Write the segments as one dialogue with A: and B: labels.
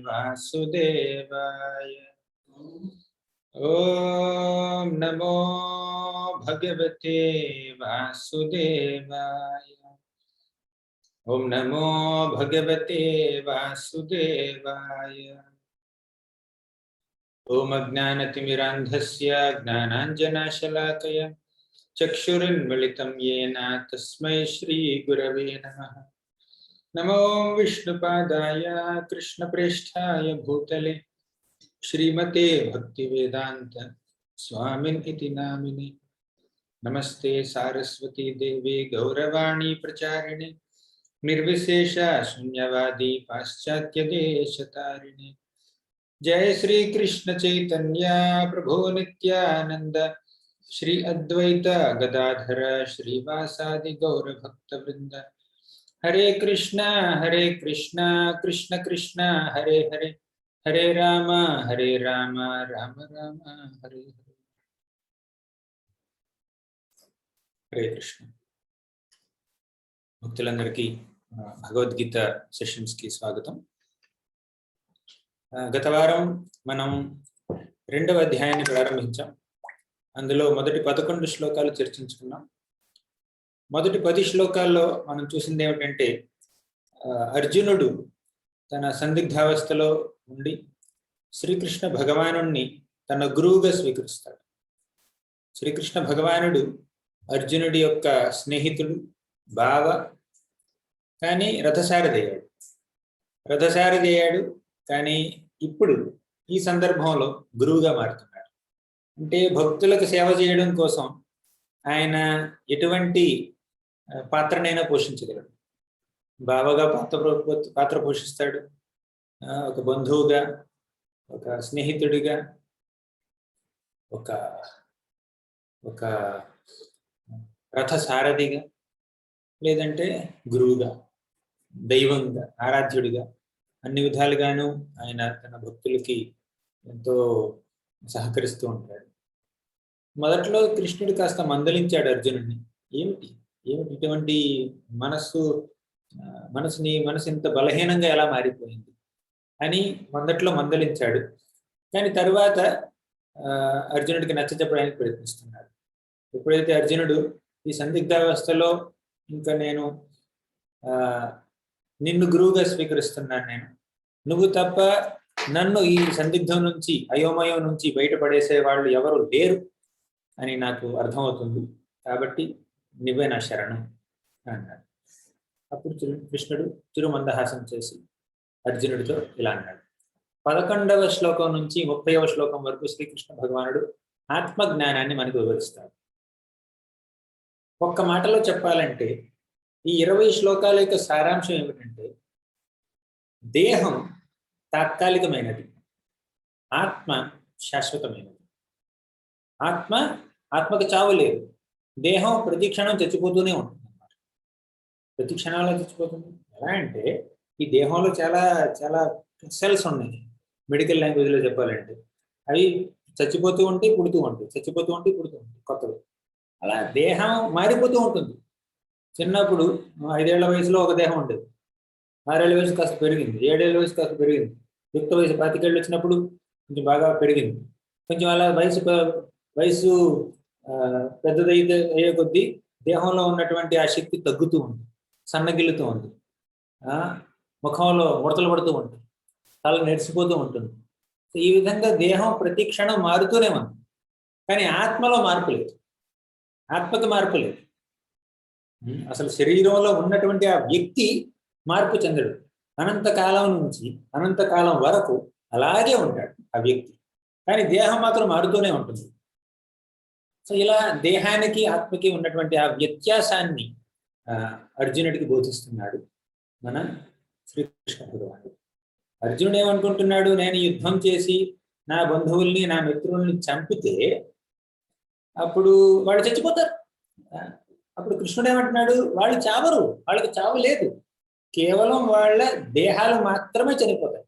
A: वासुदेवाय। ओम नमो भगवते वासुदेवाय। ओम नमो भगवते वासुदेवाय। ओम अज्ञानतिमिरान्धस्य ज्ञानाञ्जनशलाकया चक्षुरुन्मिलितं येन तस्मै श्रीगुरवे नमः। नमो विष्णुपादाय कृष्णप्रेष्ठाय भूतले श्रीमते भक्तिवेदांत स्वामिन् इति नामिने। नमस्ते सारस्वती देवी गौरवाणी प्रचारिणे निर्विशेष शून्यवादी पाश्चात्य देशतारिणे। जय श्री कृष्ण चैतन्य प्रभु नित्यानंद श्री अद्वैत गदाधर श्रीवासादि गौर भक्त वृंद। हरे कृष्णा कृष्ण कृष्ण हरे हरे, हरे राम राम राम हरे हरे। हरे कृष्ण। భక్తులందరికీ భగవద్గీత సెషన్స్ కి స్వాగతం. గత వారం మనం రెండవ అధ్యాయాన్ని ప్రారంభించాం. అందులో మొదటి 11 శ్లోకాలు చర్చించుకున్నాం. మొదటి 10 శ్లోకాల్లో మనం చూసింది ఏమిటంటే అర్జునుడు తన సందిగ్ధావస్థలో ఉండి శ్రీకృష్ణ భగవానుణ్ణి తన గురువుగా స్వీకరిస్తాడు. శ్రీకృష్ణ భగవానుడు అర్జునుడి యొక్క స్నేహితుడు, బావ, కానీ రథసారథి అయ్యాడు. కానీ ఇప్పుడు ఈ సందర్భంలో గురువుగా మారుతున్నాడు. అంటే భక్తులకు సేవ చేయడం కోసం ఆయన ఎటువంటి పాత్రనైనా పోషించగలడు. బావగా పాత్ర పోషిస్తాడు, ఒక బంధువుగా, ఒక స్నేహితుడిగా, ఒక రథసారథిగా, లేదంటే గురువుగా, దైవంగా, ఆరాధ్యుడిగా, అన్ని విధాలుగాను ఆయన తన భక్తులకి ఎంతో సహకరిస్తూ ఉంటాడు. మొదట్లో కృష్ణుడు కాస్త మందలించాడు అర్జునుడిని. ఏమిటి ఇటువంటి మనసు ఇంత బలహీనంగా ఎలా మారిపోయింది అని మొదట్లో మందలించాడు. కానీ తరువాత అర్జునుడికి నచ్చచెప్పడానికి ప్రయత్నిస్తున్నాడు. ఎప్పుడైతే అర్జునుడు ఈ సందిగ్ధావస్థలో ఇంకా నేను నిన్ను గురువుగా స్వీకరిస్తున్నాను, నువ్వు తప్ప నన్ను ఈ సందిగ్ధం నుంచి, అయోమయం నుంచి బయటపడేసే వాళ్ళు ఎవరు లేరు అని నాకు అర్థమవుతుంది, కాబట్టి నువ్వే నా శరణం అన్నాడు. అప్పుడు కృష్ణుడు చిరుమందహాసం చేసి అర్జునుడితో ఇలా అన్నాడు. 11వ శ్లోకం నుంచి 30వ శ్లోకం వరకు శ్రీకృష్ణ భగవానుడు ఆత్మజ్ఞానాన్ని మనకు వివరిస్తాడు. ఒక్క మాటలో చెప్పాలంటే ఈ 20 శ్లోకాల యొక్క సారాంశం ఏమిటంటే, దేహం తాత్కాలికమైనది, ఆత్మ శాశ్వతమైనది. ఆత్మకు చావు లేదు. దేహం ప్రతి క్షణం చచ్చిపోతూనే ఉంటుంది అన్నమాట. ప్రతి క్షణంలో చచ్చిపోతుంది. ఎలా అంటే ఈ దేహంలో చాలా చాలా సెల్స్ ఉన్నాయి. మెడికల్ లాంగ్వేజ్లో చెప్పాలంటే అవి చచ్చిపోతూ ఉంటాయి, పుడుతూ ఉంటాయి, చచ్చిపోతూ ఉంటాయి, పుడుతూ ఉంటాయి కొత్తవి. అలా దేహం మారిపోతూ ఉంటుంది. చిన్నప్పుడు 5 ఏళ్ల వయసులో ఒక దేహం ఉండేది, 6 ఏళ్ల వయసు కాస్త పెరిగింది, 7 ఏళ్ల వయసు కాస్త పెరిగింది, యుక్త వయసు 25 ఏళ్ళు వచ్చినప్పుడు కొంచెం బాగా పెరిగింది. కొంచెం అలా వయసు పెద్దదైతే అయ్యే కొద్దీ దేహంలో ఉన్నటువంటి ఆ శక్తి తగ్గుతూ ఉంది, సన్నగిల్లుతూ ఉంది, ముఖంలో ముడతలు పడుతూ ఉంటుంది, తల నెరిసిపోతూ ఉంటుంది. ఈ విధంగా దేహం ప్రతి క్షణం మారుతూనే ఉంది. కానీ ఆత్మలో మార్పు లేదు, ఆత్మకు మార్పు లేదు. అసలు శరీరంలో ఉన్నటువంటి ఆ వ్యక్తి మార్పు చెందడు. అనంతకాలం నుంచి అనంతకాలం వరకు అలాగే ఉంటాడు ఆ వ్యక్తి. కానీ దేహం మాత్రం మారుతూనే ఉంటుంది. సో ఇలా దేహానికి ఆత్మకి ఉన్నటువంటి ఆ వ్యత్యాసాన్ని అర్జునుడికి బోధిస్తున్నాడు మన శ్రీకృష్ణ భగవానుడు. అర్జునుడు ఏమనుకుంటున్నాడు, నేను యుద్ధం చేసి నా బంధువుల్ని, నా మిత్రుల్ని చంపితే అప్పుడు వాళ్ళు చచ్చిపోతారు. అప్పుడు కృష్ణుడు ఏమంటున్నాడు, వాళ్ళు చావరు, వాళ్ళకి చావు లేదు, కేవలం వాళ్ళ దేహాలు మాత్రమే చనిపోతాయి.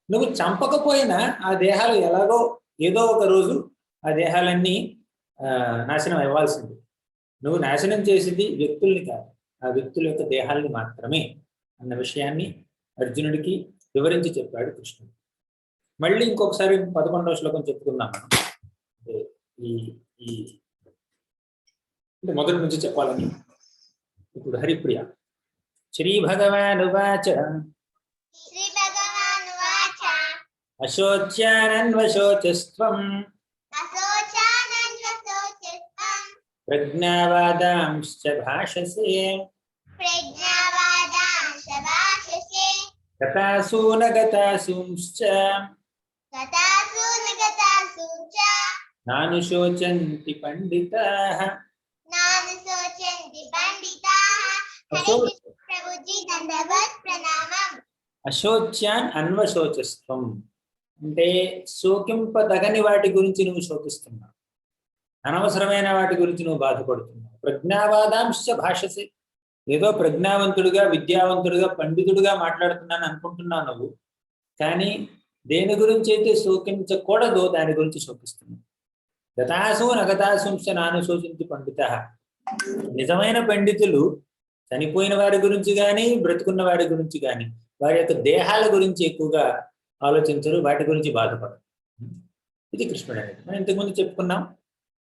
A: నువ్వు చంపకపోయినా ఆ దేహాలు ఎలాగో ఏదో ఒక రోజు ఆ దేహాలన్నీ నాశనం అవ్వాల్సింది. నువ్వు నాశనం చేసేది వ్యక్తుల్ని కాదు, ఆ వ్యక్తుల యొక్క దేహాలని మాత్రమే అన్న విషయాన్ని అర్జునుడికి వివరించి చెప్పాడు కృష్ణుడు. మళ్ళీ ఇంకొకసారి 11వ శ్లోకం చెప్పుకుందాం మనం. ఈ ఈ అంటే మొదటి నుంచి చెప్పాలని. ఇప్పుడు హరిప్రియ. శ్రీ భగవానువాచ అశోచ్యానన్వశోచస్త్వం ప్రజ్ఞావాదాంశ్చ భాషసే గతాసూన గతాసూంశ్చ నానుశోచంతి పండితాః. అశోచ్యాన్ అన్వశోచస్త్వం అంటే శోకింపదగని వాటి గురించి నువ్వు శోకిస్తున్నావు, అనవసరమైన వాటి గురించి నువ్వు బాధపడుతున్నావు. ప్రజ్ఞావాదాంశ భాషసే, ఏదో ప్రజ్ఞావంతుడిగా విద్యావంతుడిగా పండితుడిగా మాట్లాడుతున్నాను అనుకుంటున్నావు నువ్వు, కానీ దేని గురించి అయితే శోకించకూడదో దాని గురించి శోకిస్తున్నావు. గతాసు నగతాసుంశ నాను శోచించి పండిత. నిజమైన పండితులు చనిపోయిన వారి గురించి కానీ బ్రతుకున్న వారి గురించి కానీ వారి యొక్క దేహాల గురించి ఎక్కువగా ఆలోచించరు, వాటి గురించి బాధపడరు. ఇది కృష్ణుడు అనేది. మనం ఇంతకుముందు చెప్పుకున్నాం,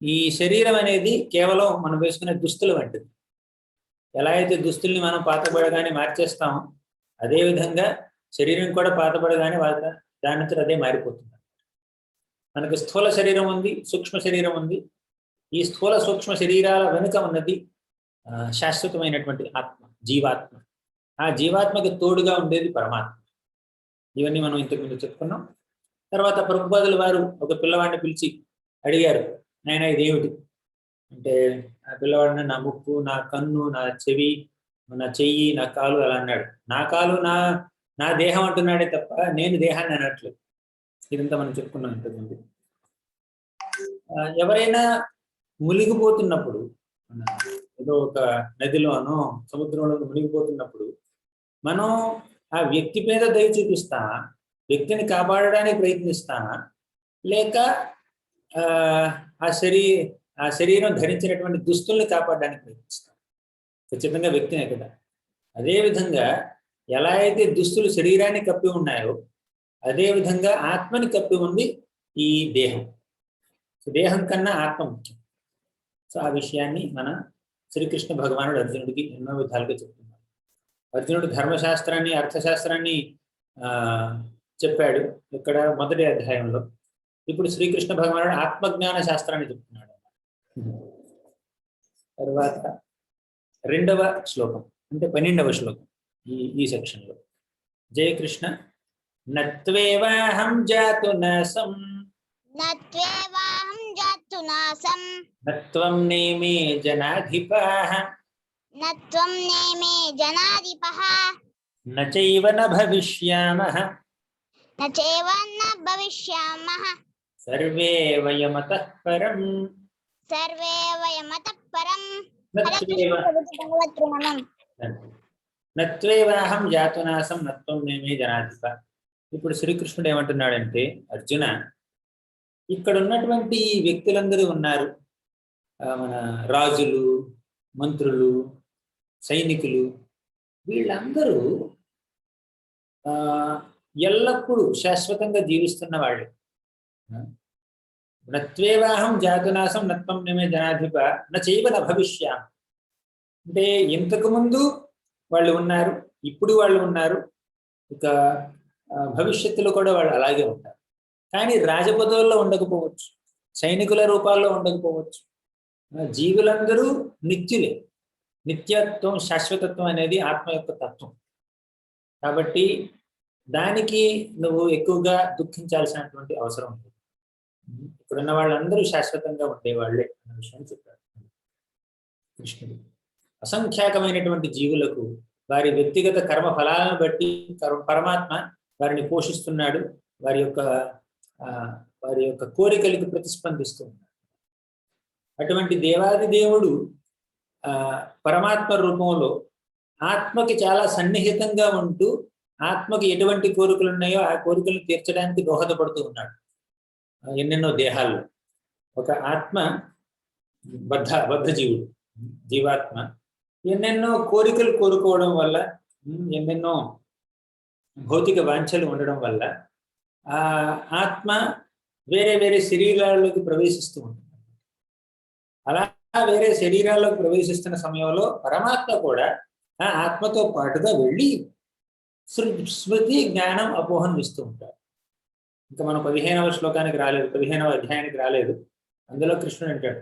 A: ఈ శరీరం అనేది కేవలం మనం వేసుకునే దుస్తులు వంటిది. ఎలా అయితే దుస్తుల్ని మనం పాతపడగానే మార్చేస్తామో అదేవిధంగా శరీరం కూడా పాతపడగానే దానంతట అదే మారిపోతుంది. మనకు స్థూల శరీరం ఉంది, సూక్ష్మ శరీరం ఉంది. ఈ స్థూల సూక్ష్మ శరీరాల వెనుక ఉన్నది శాశ్వతమైనటువంటి ఆత్మ, జీవాత్మ. ఆ జీవాత్మకి తోడుగా ఉండేది పరమాత్మ. ఇవన్నీ మనం ఇంతకుముందు చెప్పుకున్నాం. తర్వాత ప్రభుపాదుల వారు ఒక పిల్లవాడిని పిలిచి అడిగారు, నాయన ఇదేమిటి అంటే, ఆ పిల్లవాడిని నా ముక్కు, నా కన్ను, నా చెవి, నా చెయ్యి, నా కాలు అలా అన్నాడు. నా కాలు నా దేహం అంటున్నాడే తప్ప నేను దేహాన్ని అనట్లేదు. ఇదంతా మనం చెప్పుకున్నాం ఇంతకుముందు. ఎవరైనా మునిగిపోతున్నప్పుడు, ఏదో ఒక నదిలోనో సముద్రంలో మునిగిపోతున్నప్పుడు మనం ఆ వ్యక్తి మీద దయ చూపిస్తామా, వ్యక్తిని కాపాడడానికి ప్రయత్నిస్తామా, లేక ఆ శరీరం ధరించినటువంటి దుస్తుల్ని కాపాడడానికి ప్రయత్నిస్తాం? ఖచ్చితంగా వ్యక్తినే కదా. అదేవిధంగా ఎలా అయితే దుస్తులు శరీరాన్ని కప్పి ఉన్నాయో అదేవిధంగా ఆత్మని కప్పి ఉంది ఈ దేహం. దేహం కన్నా ఆత్మ ముఖ్యం. సో ఆ విషయాన్ని మన శ్రీకృష్ణ భగవానుడు అర్జునుడికి ఎన్నో విధాలుగా చెప్తున్నాడు. అర్జునుడు ధర్మశాస్త్రాన్ని, అర్థశాస్త్రాన్ని చెప్పాడు ఇక్కడ మొదటి అధ్యాయంలో. ఇప్పుడు శ్రీకృష్ణ భగవానుడు ఆత్మజ్ఞాన శాస్త్రాన్ని చెప్తున్నాడు. తర్వాత 2వ శ్లోకం అంటే 12వ శ్లోకం ఈ సెక్షన్లో. జయ కృష్ణ. నత్వేవాహం జాతు నాసం నత్వం నేమే జనాధిపాః నచైవ న భవిష్యామః సర్వే వయమతః పరం. నత్వేవాహం జాతునాసం నత్వం నేమే జనాధిప. ఇప్పుడు శ్రీకృష్ణుడు ఏమంటున్నాడంటే, అర్జున, ఇక్కడ ఉన్నటువంటి వ్యక్తులందరూ ఉన్నారు, మన రాజులు, మంత్రులు, సైనికులు, వీళ్ళందరూ ఎల్లప్పుడూ శాశ్వతంగా జీవిస్తున్న వాళ్ళే. నత్వేవాహం జాతునాసం నత్వం నేమే జనాధిప నచైవ న భవిష్యామి. అంటే ఇంతకు ముందు వాళ్ళు ఉన్నారు, ఇప్పుడు వాళ్ళు ఉన్నారు, ఇక భవిష్యత్తులో కూడా వాళ్ళు అలాగే ఉంటారు. కానీ రాజపదవుల్లో ఉండకపోవచ్చు, సైనికుల రూపాల్లో ఉండకపోవచ్చు. జీవులందరూ నిత్యులే. నిత్యత్వం, శాశ్వతత్వం అనేది ఆత్మ యొక్క తత్వం. కాబట్టి దానికి నువ్వు ఎక్కువగా దుఃఖించాల్సినటువంటి అవసరం ఉంది. ఇప్పుడున్న వాళ్ళందరూ శాశ్వతంగా ఉండేవాళ్లే అన్న విషయాన్ని చెప్పారు కృష్ణుడు. అసంఖ్యాకమైనటువంటి జీవులకు వారి వ్యక్తిగత కర్మ ఫలాలను బట్టి పరమాత్మ వారిని పోషిస్తున్నాడు, వారి యొక్క కోరికలకు ప్రతిస్పందిస్తూ ఉన్నాడు. అటువంటి దేవాది దేవుడు పరమాత్మ రూపంలో ఆత్మకి చాలా సన్నిహితంగా ఉంటూ ఆత్మకి ఎటువంటి కోరికలు ఉన్నాయో ఆ కోరికలను తీర్చడానికి దోహదపడుతూ ఉన్నాడు ఎన్నెన్నో దేహాల్లో. ఒక ఆత్మ బద్ధ జీవుడు, జీవాత్మ ఎన్నెన్నో కోరికలు కోరుకోవడం వల్ల, ఎన్నెన్నో భౌతిక వాంఛలు ఉండడం వల్ల ఆ ఆత్మ వేరే వేరే శరీరాల్లోకి ప్రవేశిస్తూ ఉంటుంది. అలా వేరే శరీరాల్లోకి ప్రవేశిస్తున్న సమయంలో పరమాత్మ కూడా ఆ ఆత్మతో పాటుగా వెళ్ళి స్మృతి జ్ఞానం అపోహం ఇస్తూ ఉంటారు. ఇంకా మనం 15వ శ్లోకానికి రాలేదు, 15వ అధ్యాయానికి రాలేదు. అందులో కృష్ణుడు అంటాడు,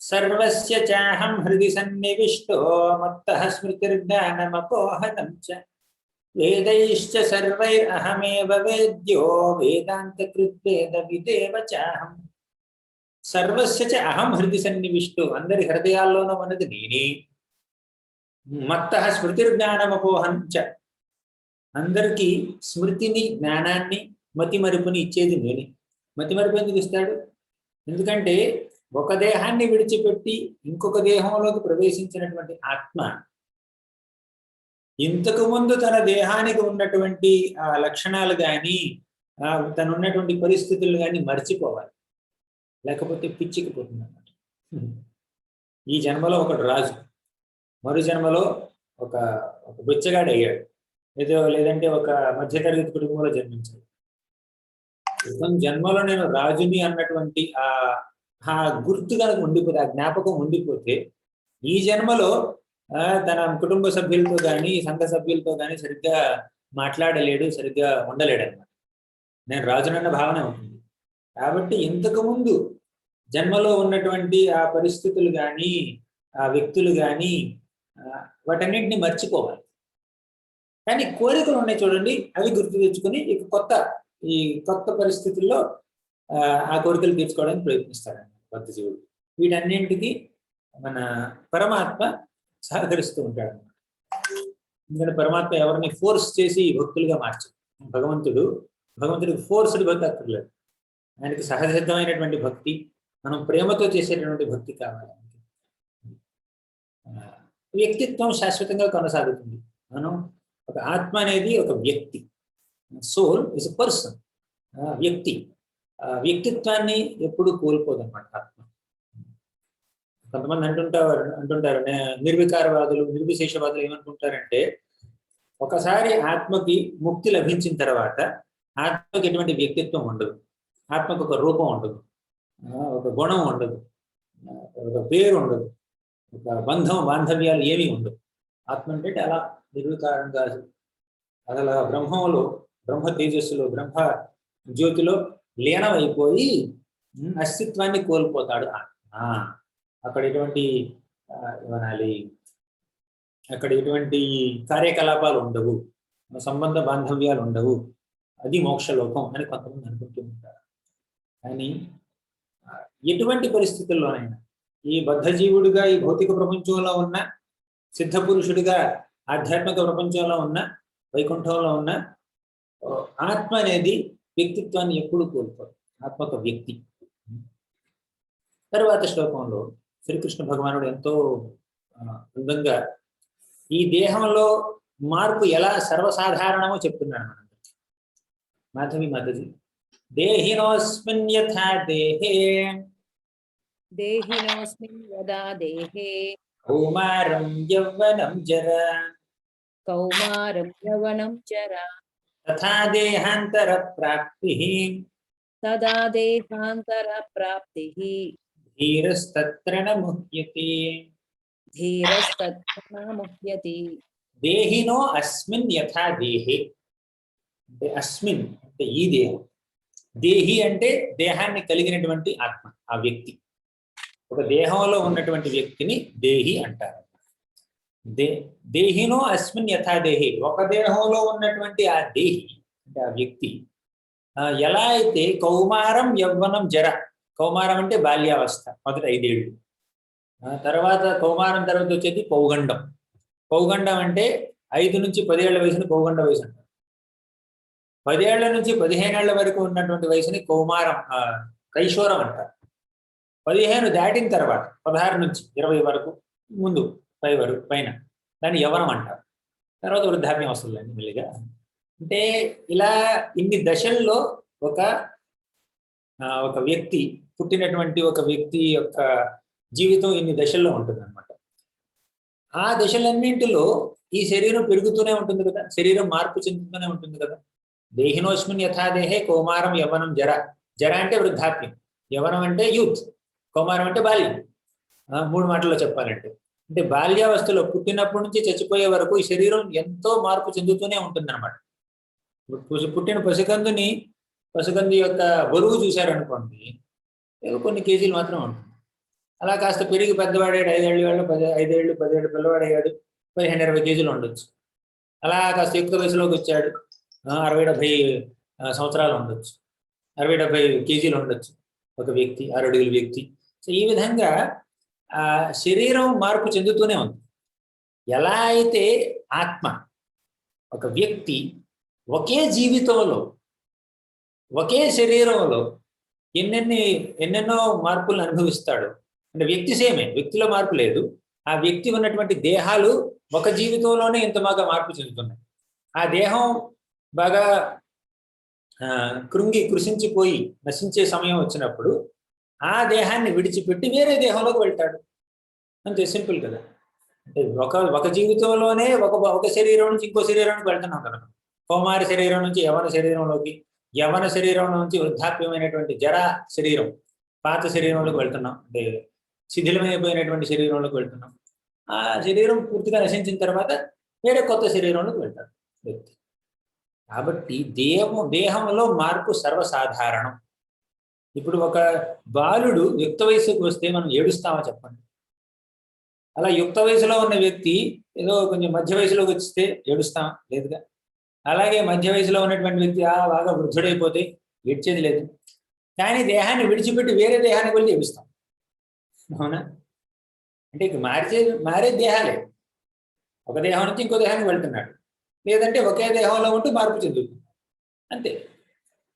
A: సర్వస్య చాహం హృది సన్నివిష్టో మత్తః స్మృతిర్జ్ఞానమపోహనం చ వేదైశ్చ సర్వైరహమేవ వేద్యో వేదాంత కృద్వేద విదేవ చాహం. సర్వస్య చ అహం హృది సన్నివిష్టో, అందరి హృదయాల్లోనూ ఉన్నది నేనే. మత్తః స్మృతిర్జ్ఞానమపోహం చ, అందరికీ స్మృతిని జ్ఞానాన్ని మతి మరుపుని ఇచ్చేది నేనే. మతి మరుపు ఎందుకు ఇస్తాడు? ఎందుకంటే ఒక దేహాన్ని విడిచిపెట్టి ఇంకొక దేహంలోకి ప్రవేశించినటువంటి ఆత్మ ఇంతకు ముందు తన దేహానికి ఉన్నటువంటి ఆ లక్షణాలు కానీ తను ఉన్నటువంటి పరిస్థితులు కానీ మర్చిపోవాలి, లేకపోతే పిచ్చికిపోతుంది అన్నమాట. ఈ జన్మలో ఒకడు రాజు, మరు జన్మలో ఒక ఒక బుచ్చగాడు అయ్యాడు, లేదంటే ఒక మధ్యతరగతి కుటుంబంలో జన్మించాడు. జన్మలో నేను రాజుని అన్నటువంటి ఆ గుర్తు కనుక ఉండిపోతే, ఆ జ్ఞాపకం ఉండిపోతే, ఈ జన్మలో తన కుటుంబ సభ్యులతో కానీ సంఘ సభ్యులతో కానీ సరిగ్గా మాట్లాడలేడు, సరిగ్గా ఉండలేడు అన్నమాట. నేను రాజునన్న భావన ఉంటుంది. కాబట్టి ఇంతకు ముందు జన్మలో ఉన్నటువంటి ఆ పరిస్థితులు కానీ ఆ వ్యక్తులు కానీ వాటన్నింటినీ మర్చిపోవాలి. కానీ కోరికలు ఉన్నాయి చూడండి, అవి గుర్తు తెచ్చుకొని ఈ కొత్త పరిస్థితుల్లో ఆ కోరికలు తీర్చుకోవడానికి ప్రయత్నిస్తాడు కొత్త జీవుడు. వీటన్నింటికి మన పరమాత్మ సహకరిస్తూ ఉంటాడు అన్నమాట. ఎందుకంటే పరమాత్మ ఎవరిని ఫోర్స్ చేసి భక్తులుగా మార్చాడు. భగవంతుడికి ఫోర్స్డ్ భక్తి అక్కర్లేదు. ఆయనకి సహజసిద్ధమైనటువంటి భక్తి, మనం ప్రేమతో చేసేటటువంటి భక్తి కావాలి. వ్యక్తిత్వం శాశ్వతంగా కొనసాగుతుంది. మనం ఒక ఆత్మ అనేది ఒక వ్యక్తి, సోల్ ఇస్ ఎ పర్సన్, వ్యక్తి. వ్యక్తిత్వాన్ని ఎప్పుడు కోల్పోదన్నమాట ఆత్మ. కొంతమంది అంటుంటారు నిర్వికారవాదులు, నిర్విశేషవాదులు ఏమనుకుంటారంటే, ఒకసారి ఆత్మకి ముక్తి లభించిన తర్వాత ఆత్మకి ఎటువంటి వ్యక్తిత్వం ఉండదు, ఆత్మకు ఒక రూపం ఉండదు, ఒక గుణం ఉండదు, ఒక పేరు ఉండదు, ఒక బాంధవ్యాలు ఏమీ ఉండదు. ఆత్మ అంటే అలా నిర్వికారంగా అసలు బ్రహ్మ తేజస్సులో, బ్రహ్మ జ్యోతిలో లీనమైపోయి అస్తిత్వాన్ని కోల్పోతాడు ఆత్మ. అక్కడ ఎటువంటి కార్యకలాపాలు ఉండవు, సంబంధ బాంధవ్యాలు ఉండవు, అది మోక్షలోకం అని కొంతమంది అనుకుంటూ ఉంటారు. కానీ ఎటువంటి పరిస్థితుల్లోనైనా ఈ బద్ధజీవుడిగా ఈ భౌతిక ప్రపంచంలో ఉన్న, సిద్ధ పురుషుడిగా ఆధ్యాత్మిక ప్రపంచంలో ఉన్న, వైకుంఠంలో ఉన్న ఆత్మ అనేది వ్యక్తిత్వాన్ని ఎప్పుడు కోల్పోదు. ఆత్మ ఒక వ్యక్తి. తరువాత శ్లోకంలో శ్రీకృష్ణ భగవానుడు ఎంతో అందంగా ఈ దేహంలో మార్పు ఎలా సర్వసాధారణమో చెప్తున్నాడు మనందరికీ. మాధవి దేహినోస్మిన్ యథా దేహే కౌమారం యవ్వనం జరా తథా దేహాంతర ప్రాప్తిః ధీరస్తత్ర న ముహ్యతే. దేహినో అస్మిన్ యథా దేహే, అంటే అస్మిన్ అంటే ఈ దేహం, దేహి అంటే దేహాన్ని కలిగినటువంటి ఆత్మ, ఆ వ్యక్తి. ఒక దేహంలో ఉన్నటువంటి వ్యక్తిని దేహి అంటారు. దేహినో అస్మిన్ యథా దేహి, ఒక దేహంలో ఉన్నటువంటి ఆ దేహి అంటే ఆ వ్యక్తి ఎలా అయితే కౌమారం యవ్వనం జర, కౌమారం అంటే బాల్యావస్థ, మొదటి 5 ఏళ్ళు, తర్వాత కౌమారం తర్వాత వచ్చేది పౌగండం. పౌగండం అంటే 5 నుంచి 10 ఏళ్ల వయసుని పౌగండ వయసు అంటారు. 10 ఏళ్ల నుంచి 15 ఏళ్ల వరకు ఉన్నటువంటి వయసుని కౌమారం, కైశోరం అంటారు. 15 దాటిన తర్వాత 16 నుంచి 20 వరకు ముందు పైన దాన్ని యవ్వనం అంటారు. తర్వాత వృద్ధాప్యం వస్తుంది మెల్లిగా. అంటే ఇలా ఇన్ని దశల్లో ఒక వ్యక్తి పుట్టినటువంటి ఒక వ్యక్తి యొక్క జీవితం ఇన్ని దశల్లో ఉంటుంది అనమాట. ఆ దశలన్నింటిలో ఈ శరీరం పెరుగుతూనే ఉంటుంది కదా, శరీరం మార్పు చెందుతూనే ఉంటుంది కదా. దేహినోస్మిన్ యథా దేహే కౌమారం యవ్వనం జర. జర అంటే వృద్ధాప్యం, యవ్వనం అంటే యూత్, కౌమారం అంటే బాల్యం. 3 మాటల్లో చెప్పాలంటే అంటే బాల్యావస్థలో పుట్టినప్పటి నుంచి చచ్చిపోయే వరకు ఈ శరీరం ఎంతో మార్పు చెందుతూనే ఉంటుంది అనమాట. పుట్టిన పసికందు యొక్క బరువు చూశారనుకోండి, కొన్ని కేజీలు మాత్రం ఉంటుంది. అలా కాస్త పెరిగి పెద్దవాడాడు, 5 ఏళ్ళు 5 ఏళ్ళు 10 ఏళ్ళు పిల్లవాడు అయ్యాడు, 15-20 కేజీలు ఉండొచ్చు. అలా కాస్త యుక్త వయసులోకి వచ్చాడు, 60-70 సంవత్సరాలు ఉండొచ్చు, 60-70 కేజీలు ఉండొచ్చు ఒక వ్యక్తి, 6 అడుగుల వ్యక్తి. సో ఈ విధంగా శరీరం మార్పు చెందుతూనే ఉంది. ఎలా అయితే ఆత్మ, ఒక వ్యక్తి ఒకే జీవితంలో ఒకే శరీరంలో ఎన్నెన్నో మార్పులను అనుభవిస్తాడు. అంటే వ్యక్తి సేమే, వ్యక్తిలో మార్పు లేదు. ఆ వ్యక్తి ఉన్నటువంటి దేహాలు ఒక జీవితంలోనే ఇంత బాగా మార్పు చెందుతున్నాయి. ఆ దేహం బాగా కృషించిపోయి నశించే సమయం వచ్చినప్పుడు ఆ దేహాన్ని విడిచిపెట్టి వేరే దేహంలోకి వెళ్తాడు. అంతే, సింపుల్ కదా. అంటే ఒక జీవితంలోనే ఒక శరీరం నుంచి ఇంకో శరీరానికి వెళ్తున్నాం కదా. కౌమార శరీరం నుంచి యవన శరీరంలోకి, యవన శరీరం నుంచి వృద్ధాప్యమైనటువంటి జర శరీరం, పాత శరీరంలోకి వెళ్తున్నాం, అంటే శిథిలమైపోయినటువంటి శరీరంలోకి వెళ్తున్నాం. ఆ శరీరం పూర్తిగా నశించిన తర్వాత వేరే కొత్త శరీరంలోకి వెళ్తాడు వ్యక్తి. కాబట్టి దేహంలో మార్పు సర్వసాధారణం. ఇప్పుడు ఒక బాలుడు యుక్త వయసుకు వస్తే మనం ఏడుస్తామా చెప్పండి? అలా యుక్త వయసులో ఉన్న వ్యక్తి ఏదో కొంచెం మధ్య వయసులోకి వస్తే ఏడుస్తామా? లేదుగా. అలాగే మధ్య వయసులో ఉన్నటువంటి వ్యక్తి బాగా వృద్ధుడైపోతే ఏడ్చేది లేదు. కానీ దేహాన్ని విడిచిపెట్టి వేరే దేహానికి వెళ్ళి ఏడుస్తాం, అవునా? అంటే మారే దేహాలే. ఒక దేహం నుంచి ఇంకో దేహానికి వెళ్తున్నాడు, లేదంటే ఒకే దేహంలో ఉంటూ మార్పు చెందుతుంది, అంతే.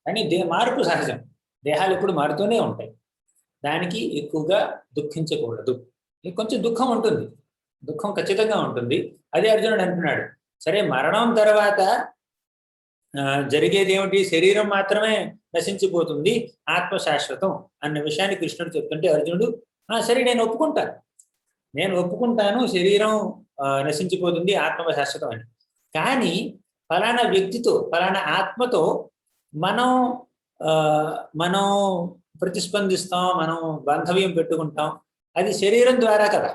A: కానీ మార్పు సహజం, దేహాలు ఎప్పుడు మారుతూనే ఉంటాయి. దానికి ఎక్కువగా దుఃఖించకూడదు. కొంచెం దుఃఖం ఉంటుంది, దుఃఖం ఖచ్చితంగా ఉంటుంది. అదే అర్జునుడు అంటున్నాడు, సరే మరణం తర్వాత జరిగేది ఏమిటి? శరీరం మాత్రమే నశించిపోతుంది, ఆత్మ శాశ్వతం అన్న విషయాన్ని కృష్ణుడు చెప్తుంటే అర్జునుడు సరే నేను ఒప్పుకుంటాను శరీరం నశించిపోతుంది, ఆత్మ శాశ్వతం అని. కానీ ఫలానా వ్యక్తితో, ఫలానా ఆత్మతో మనం ప్రతిస్పందిస్తాం, మనం బాంధవ్యం పెట్టుకుంటాం, అది శరీరం ద్వారా కదా.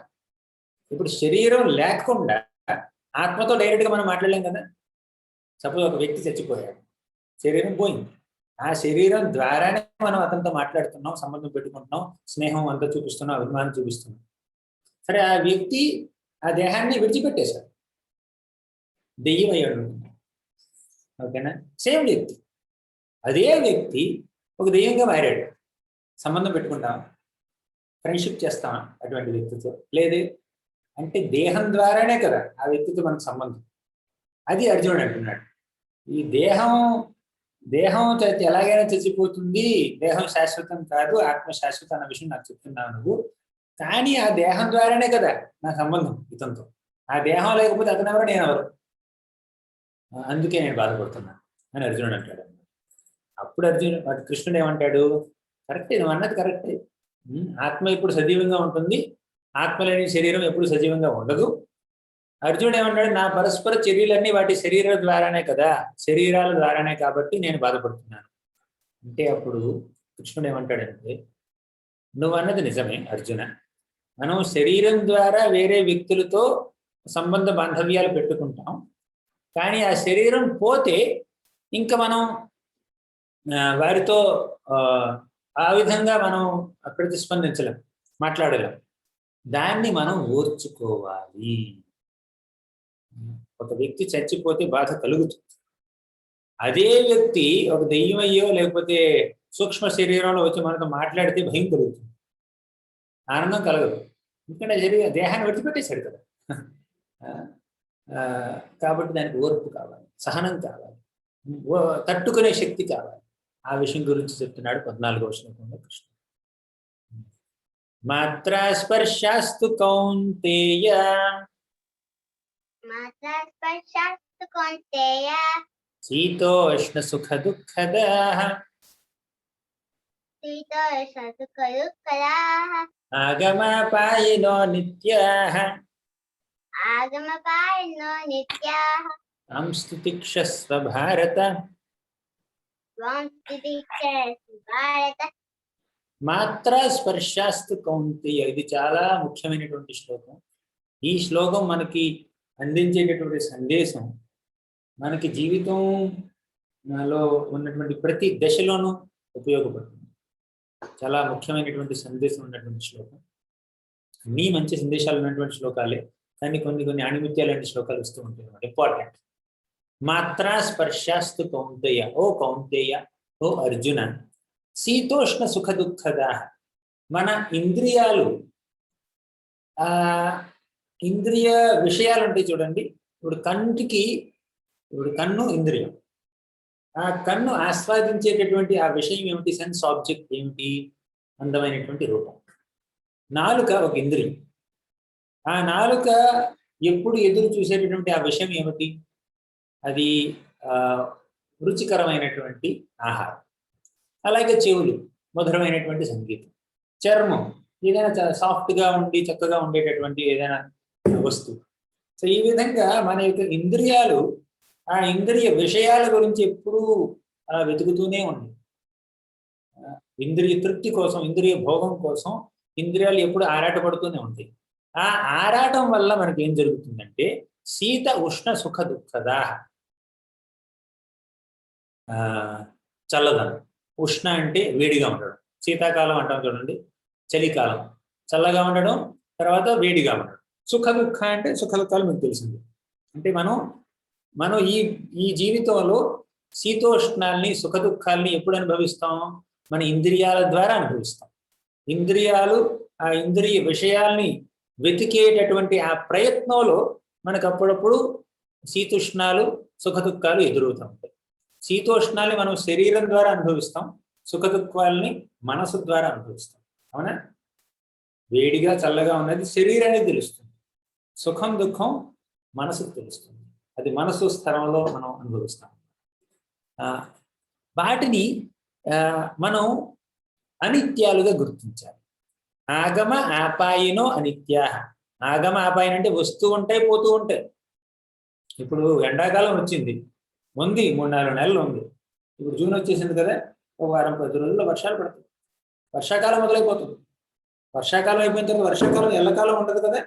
A: ఇప్పుడు శరీరం లేకుండా ఆత్మతో డైరెక్ట్గా మనం మాట్లాడలేం కదా. సపోజ్ ఒక వ్యక్తి చచ్చిపోయాడు, శరీరం పోయింది, ఆ శరీరం ద్వారానే మనం అతనితో మాట్లాడుతున్నాం, సంబంధం పెట్టుకుంటున్నాం, స్నేహం అంతా చూపిస్తున్నాం, అభిమానం చూపిస్తున్నాం. సరే ఆ వ్యక్తి ఆ దేహాన్ని విడిచిపెట్టేశాడు, దెయ్యం అయ్యాడు, ఓకేనా? సేమ్ వ్యక్తి, అదే వ్యక్తి ఒక దెయ్యంగా మారాడు, సంబంధం పెట్టుకుంటాం, ఫ్రెండ్షిప్ చేస్తాం అటువంటి వ్యక్తితో? లేదు. అంటే దేహం ద్వారానే కదా ఆ వ్యక్తితో మనకు సంబంధం. అది అర్జునుడు అంటున్నాడు, ఈ దేహం ఎలాగైనా చచ్చిపోతుంది, దేహం శాశ్వతం కాదు, ఆత్మ శాశ్వతం అన్న విషయం నాకు చెప్తున్నావు నువ్వు. కానీ ఆ దేహం ద్వారానే కదా నా సంబంధం ఇతనితో. ఆ దేహం లేకపోతే అతను ఎవరు, నేను ఎవరు? అందుకే నేను బాధపడుతున్నాను అని అర్జునుడు అంటాడు. అప్పుడు కృష్ణుడు ఏమంటాడు, కరెక్టే, నువ్వు అన్నది కరెక్టే. ఆత్మ ఇప్పుడు సజీవంగా ఉంటుంది, ఆత్మ లేని శరీరం ఎప్పుడు సజీవంగా ఉండదు. అర్జునుడు ఏమంటాడు, నా పరస్పర చర్యలన్నీ వాటి శరీరాల ద్వారానే కదా, శరీరాల ద్వారానే, కాబట్టి నేను బాధపడుతున్నాను అంటే. అప్పుడు కృష్ణుడు ఏమంటాడంటే, నువ్వు అన్నది నిజమే అర్జున, మనం శరీరం ద్వారా వేరే వ్యక్తులతో సంబంధ బాంధవ్యాలు పెట్టుకుంటాం, కానీ ఆ శరీరం పోతే ఇంకా మనం వారితో ఆ విధంగా మనం ప్రతిస్పందించలేం, మాట్లాడలేం. దాన్ని మనం ఓర్చుకోవాలి. ఒక వ్యక్తి చచ్చిపోతే బాధ కలుగుతుంది, అదే వ్యక్తి ఒక దెయ్యమయ్యో లేకపోతే సూక్ష్మ శరీరంలో వచ్చి మనతో మాట్లాడితే భయం కలుగుతుంది, ఆనందం కలగదు. ఎందుకంటే దేహాన్ని విడిచిపెట్టేశాడు కదా. కాబట్టి దానికి ఓర్పు కావాలి, సహనం కావాలి, తట్టుకునే శక్తి కావాలి. ఆ విషయం గురించి చెప్తున్నాడు 14వ శ్లోకంలో కృష్ణుడు. మాత్రా స్పర్శాస్తు కౌంతేయ శీతోష్ణ సుఖ దుఃఖదాః ఆగమాపాయినో నిత్యాః
B: ఆగమపాయినో నిత్యాః
A: సంస్థితిక్షస్వ భారత
B: త్వం తితిక్షస్వ భారత
A: మాత్రా స్పర్శాస్తు కౌంతేయ. ఇది చాలా ముఖ్యమైనటువంటి శ్లోకం. ఈ శ్లోకం మనకి అందించేటటువంటి సందేశం మనకి జీవితంలో ఉన్నటువంటి ప్రతి దశలోనూ ఉపయోగపడుతుంది. చాలా ముఖ్యమైనటువంటి సందేశం ఉన్నటువంటి శ్లోకం. అన్నీ మంచి సందేశాలు ఉన్నటువంటి శ్లోకాలే, కానీ కొన్ని ఆణిముత్యాలు లాంటి శ్లోకాలు వస్తూ ఉంటాయి అన్నమాట. ఇంపార్టెంట్. మాత్రా స్పర్శాస్తు కౌంతేయ. ఓ కౌంతేయ, ఓ అర్జున, శీతోష్ణ సుఖ దుఃఖదా. మన ఇంద్రియాలు ఇంద్రియ విషయాలు ఉంటాయి చూడండి. ఇప్పుడు కన్ను ఇంద్రియం. ఆ కన్ను ఆస్వాదించేటటువంటి ఆ విషయం ఏమిటి? సెన్స్ ఆబ్జెక్ట్ ఏమిటి? అందమైనటువంటి రూపం. నాలుక ఒక ఇంద్రియం. ఆ నాలుక ఎప్పుడు ఎదురు చూసేటటువంటి ఆ విషయం ఏమిటి? అది రుచికరమైనటువంటి ఆహారం. అలాగే చెవులు మధురమైనటువంటి సంగీతం. చర్మం ఏదైనా సాఫ్ట్గా ఉండి చక్కగా ఉండేటటువంటి ఏదైనా వస్తువు. సో ఈ విధంగా మన యొక్క ఇంద్రియాలు ఆ ఇంద్రియ విషయాల గురించి ఎప్పుడూ వెతుకుతూనే ఉంది. ఇంద్రియ తృప్తి కోసం, ఇంద్రియ భోగం కోసం ఇంద్రియాలు ఎప్పుడు ఆరాటపడుతూనే ఉంటాయి. ఆ ఆరాటం వల్ల మనకి ఏం జరుగుతుందంటే శీత ఉష్ణ సుఖ దుఃఖదా. చల్లదనం. ఉష్ణ అంటే వేడిగా ఉండడం. శీతాకాలం అంటాం చూడండి, చలికాలం. చల్లగా ఉండడం, తర్వాత వేడిగా ఉండడం. సుఖ దుఃఖ అంటే సుఖ దుఃఖాలు మీకు తెలిసింది. అంటే మనం ఈ జీవితంలో శీతోష్ణాల్ని సుఖ దుఃఖాల్ని ఎప్పుడు అనుభవిస్తాం? మన ఇంద్రియాల ద్వారా అనుభవిస్తాం. ఇంద్రియాలు ఆ ఇంద్రియ విషయాల్ని వెతికేటటువంటి ఆ ప్రయత్నంలో మనకు అప్పుడప్పుడు శీతోష్ణాలు సుఖ దుఃఖాలు ఎదురవుతూ ఉంటాయి. శీతోష్ణాల్ని మనం శరీరం ద్వారా అనుభవిస్తాం, సుఖ దుఃఖాలని మనసు ద్వారా అనుభవిస్తాం. అవునా? వేడిగా చల్లగా ఉన్నది శరీరానికి తెలుస్తుంది, సుఖం దుఃఖం మనసుకు తెలుస్తుంది. అది మనసు స్థలంలో మనం అనుభవిస్తాం. వాటిని మనం అనిత్యాలుగా గుర్తించాలి. ఆగమ ఆపాయినో అనిత్యా. ఆగమ ఆపాయన అంటే వస్తూ ఉంటాయి, పోతూ ఉంటాయి. ఇప్పుడు ఎండాకాలం వచ్చింది, ఉంది 3-4 నెలలు ఉంది. ఇప్పుడు జూన్ వచ్చేసింది కదా, ఒక వారం 10 రోజుల్లో వర్షాలు పడతాయి. వర్షాకాలం మొదలైపోతుంది. వర్షాకాలం అయిపోయిన తర్వాత వర్షాకాలం ఎల్లకాలం ఉంటుంది కదా.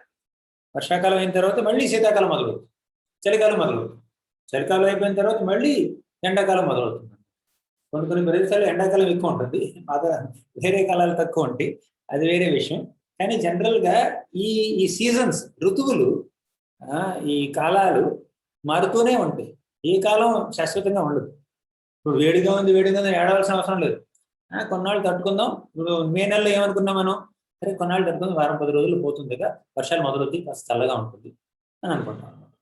A: వర్షాకాలం అయిన తర్వాత మళ్ళీ శీతాకాలం మొదలవుతుంది, చలికాలం మొదలవుతుంది. చలికాలం అయిపోయిన తర్వాత మళ్ళీ ఎండాకాలం మొదలవుతుంది. కొన్ని ప్రదేశాలు ఎండాకాలం ఎక్కువ ఉంటుంది, వేరే కాలాలు తక్కువ ఉంటాయి, అది వేరే విషయం. కానీ జనరల్గా ఈ సీజన్స్, ఋతువులు, ఈ కాలాలు మారుతూనే ఉంటాయి. ఏ కాలం శాశ్వతంగా ఉండదు. ఇప్పుడు వేడిగా ఉంది ఏడవలసిన అవసరం లేదు. కొన్నాళ్ళు తట్టుకుందాం. ఇప్పుడు మే నెలలో ఏమనుకున్నాం మనం? సరే కొన్నాళ్ళు తట్టుకుందాం, వారం 10 రోజులు పోతుంది కదా, వర్షాలు మొదలవుతాయి, కాస్త చల్లగా ఉంటుంది అని అనుకుంటాం అన్నమాట.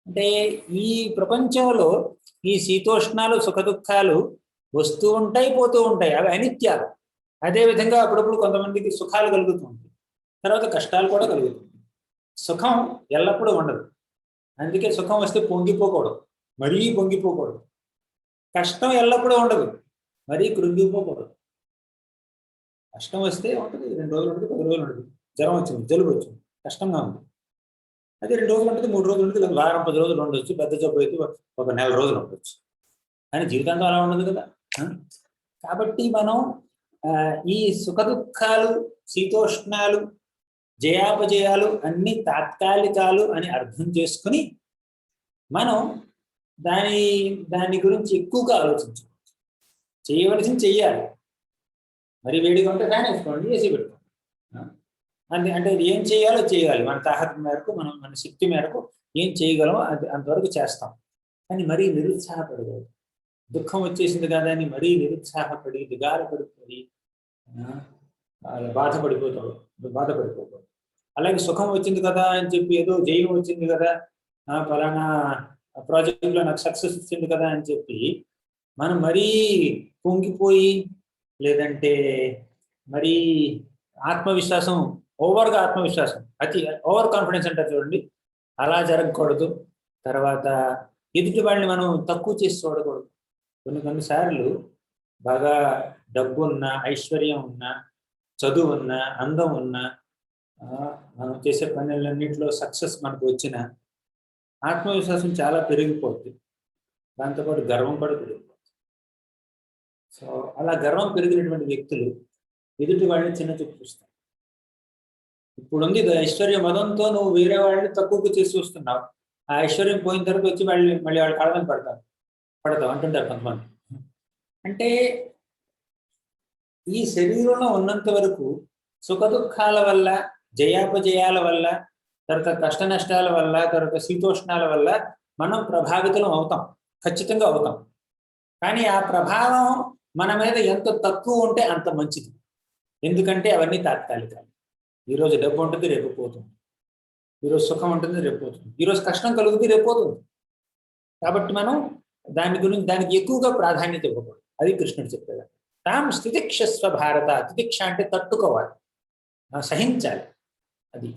A: అంటే ఈ ప్రపంచంలో ఈ శీతోష్ణాలు సుఖ దుఃఖాలు వస్తూ ఉంటాయి, పోతూ ఉంటాయి. అవి అనిత్యాలు. అదేవిధంగా అప్పుడప్పుడు కొంతమందికి సుఖాలు కలుగుతూ ఉంటాయి, తర్వాత కష్టాలు కూడా కలుగుతుంది. సుఖం ఎల్లప్పుడూ ఉండదు. అందుకే సుఖం వస్తే పొంగిపోకూడదు, మరీ పొంగిపోకూడదు. కష్టం ఎల్లప్పుడూ ఉండదు, మరీ కృంగిపోకూడదు. కష్టం వస్తే ఉంటుంది, 2 రోజులు ఉంటుంది, 10 రోజులు ఉంటుంది. జ్వరం వచ్చింది, జలుబు వచ్చింది, కష్టంగా ఉంది. అది 2 రోజులు ఉంటుంది, 3 రోజులు ఉంటుంది, వారం 10 రోజులు ఉండొచ్చు. పెద్ద జబ్బు అయితే ఒక నెల రోజులు ఉండొచ్చు. కానీ జీవితాంతం అలా ఉండదు కదా. కాబట్టి మనం ఈ సుఖ దుఃఖాలు, శీతోష్ణాలు, జయాపజయాలు అన్ని తాత్కాలికాలు అని అర్థం చేసుకుని మనం దాని గురించి ఎక్కువగా ఆలోచించాలి. చేయవలసింది చెయ్యాలి. మరి వేడిగా ఉంటే ఫ్యాన్ వేసుకోండి, ఏసీ పెట్టుకోండి. అంటే ఏం చేయాలో చేయాలి. మన తాహత మేరకు, మన శక్తి మేరకు ఏం చేయగలమో అది అంతవరకు చేస్తాం. కానీ మరీ నిరుత్సాహపడకూడదు. దుఃఖం వచ్చేసింది కదా అని మరీ నిరుత్సాహపడి దిగాలపడిపోయి బాధపడిపోకూడదు. అలాగే సుఖం వచ్చింది కదా అని చెప్పి ఏదో జయం వచ్చింది కదా, ఫలానా ప్రాజెక్టులో నాకు సక్సెస్ వచ్చింది కదా అని చెప్పి మనం మరీ పొంగిపోయి, లేదంటే మరీ ఆత్మవిశ్వాసం, ఓవర్గా ఆత్మవిశ్వాసం, ఓవర్ కాన్ఫిడెన్స్ అంటారు చూడండి, అలా జరగకూడదు. తర్వాత ఎదుటి వాళ్ళని మనం తక్కువ చేసి చూడకూడదు. కొన్నిసార్లు బాగా డబ్బు ఉన్నా, ఐశ్వర్యం ఉన్నా, చదువు ఉన్నా, అందం ఉన్నా, మనం చేసే పనులన్నింటిలో సక్సెస్ మనకు వచ్చిన ఆత్మవిశ్వాసం చాలా పెరిగిపోతుంది. దాంతోపాటు గర్వం కూడా పెరిగిపోతుంది. సో అలా గర్వం పెరిగినటువంటి వ్యక్తులు ఎదుటి వాళ్ళని చిన్న చూపు చూస్తారు. ఇప్పుడుంది ఐశ్వర్య మదంతో నువ్వు వేరే వాళ్ళని తక్కువకు చేసి చూస్తున్నావు. ఆ ఐశ్వర్యం పోయిన తర్వాత వచ్చి మళ్ళీ వాళ్ళు కళలను పడతావు అంటుంటారు కొంతమంది. అంటే ఈ శరీరంలో ఉన్నంత వరకు సుఖ దుఃఖాల వల్ల, జయాపజయాల వల్ల, తర్వాత కష్ట నష్టాల వల్ల, తర్వాత శీతోష్ణాల వల్ల మనం ప్రభావితం అవుతాం, ఖచ్చితంగా అవుతాం. కానీ ఆ ప్రభావం మన మీద ఎంత తక్కువ ఉంటే అంత మంచిది. ఎందుకంటే అవన్నీ తాత్కాలికాలు. ఈరోజు డబ్బు ఉంటుంది, రేపు పోతుంది. ఈరోజు సుఖం ఉంటుంది, రేపు పోతుంది. ఈరోజు కష్టం కలుగుతుంది, రేపు పోతుంది. కాబట్టి మనం దానికి ఎక్కువగా ప్రాధాన్యత ఇవ్వకూడదు. అది కృష్ణుడు చెప్పేది. తాం స్థితిక్షస్వ భారత. తితిక్ష అంటే తట్టుకోవాలి, సహించాలి.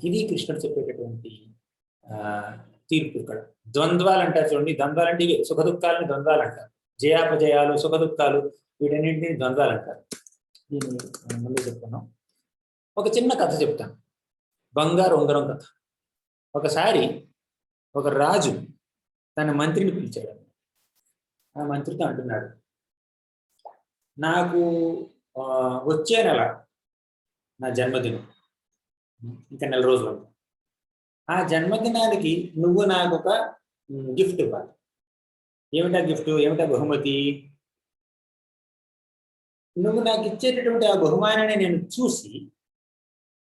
A: ఇది కృష్ణుడు చెప్పేటటువంటి తీర్పు. ఇక్కడ ద్వంద్వాలు అంటారు చూడండి. ద్వంద్వాలు అంటే ఇవి సుఖ దుఃఖాలని ద్వంద్వాలు అంటారు. జయాపజయాలు, సుఖ దుఃఖాలు, వీటన్నింటినీ ద్వంద్వాలు అంటారు. దీన్ని ముందు చెప్తున్నాం. ఒక చిన్న కథ చెప్తాను, బంగారు ఉంగరం కథ. ఒకసారి ఒక రాజు తన మంత్రిని పిలిచాడు. ఆ మంత్రితో అంటున్నాడు, నాకు వచ్చే నెల నా జన్మదినం, ఇంకా 4 రోజులు ఉంది. ఆ జన్మదినానికి నువ్వు నాకు ఒక గిఫ్ట్ ఇవ్వాలి. ఏమిటా గిఫ్ట్, ఏమిటా బహుమతి? నువ్వు నాకు ఇచ్చేటటువంటి ఆ బహుమానాన్ని నేను చూసి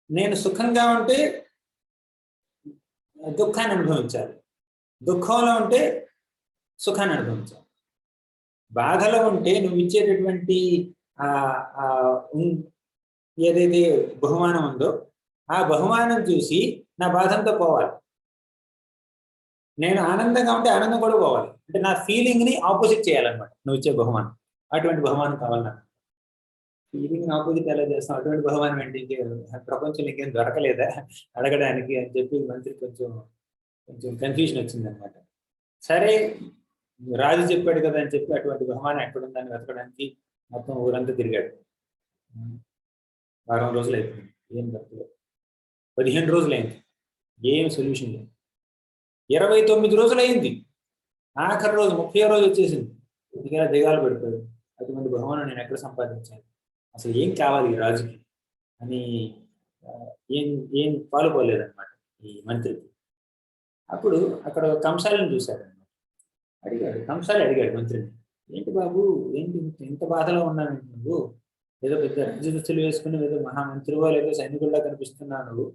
A: నేను సుఖంగా ఉంటే దుఃఖాన్ని అనుభవించాలి, దుఃఖంలో ఉంటే సుఖాన్ని అనుభవించాలి. బాధలో ఉంటే నువ్వు ఇచ్చేటటువంటి ఏదైతే బహుమానం ఉందో ఆ బహుమానం చూసి నా బాధంతో పోవాలి. నేను ఆనందంగా ఉంటే ఆనందం కూడా పోవాలి. అంటే నా ఫీలింగ్ని ఆపోజిట్ చేయాలన్నమాట నువ్వు ఇచ్చే బహుమానం. అటువంటి బహుమానం కావాలి నాకు. ఫీలింగ్ ఆపోజిట్ ఎలా చేస్తాం? అటువంటి బహుమానం ఏంటి? ప్రపంచంలో ఇంకేం దొరకలేదా అడగడానికి అని చెప్పి మంత్రి కొంచెం కన్ఫ్యూజన్ వచ్చిందనమాట. సరే రాజు చెప్పాడు కదా అని చెప్పి అటువంటి బహుమానం ఎక్కడుందని వెతకడానికి మొత్తం ఊరంతా తిరిగాడు. 10 రోజులు అయిపోయింది, ఏం దొరకలేదు. 15 రోజులు అయింది, ఏం సొల్యూషన్ లేదు. 29 రోజులు అయింది, ఆఖరి రోజు 30వ రోజు వచ్చేసింది. ఇదిగా దిగాలు పెడతాడు. అటువంటి బహుమానం నేను ఎక్కడ సంపాదించాను, అసలు ఏం కావాలి ఈ రాజుకి అని ఏం పాలుపోలేదన్నమాట ఈ మంత్రికి. అప్పుడు అక్కడ కంసాలను చూశాడు అనమాట. కంసాలి అడిగాడు మంత్రిని, ఏంటి బాబు, ఏంటి ఇంత బాధలో ఉన్నావు నువ్వు? ఏదో పెద్ద రాజదుస్తులు వేసుకుని ఏదో మహామంత్రివో లేదో సైనికుల్లా కనిపిస్తున్నావు, నువ్వు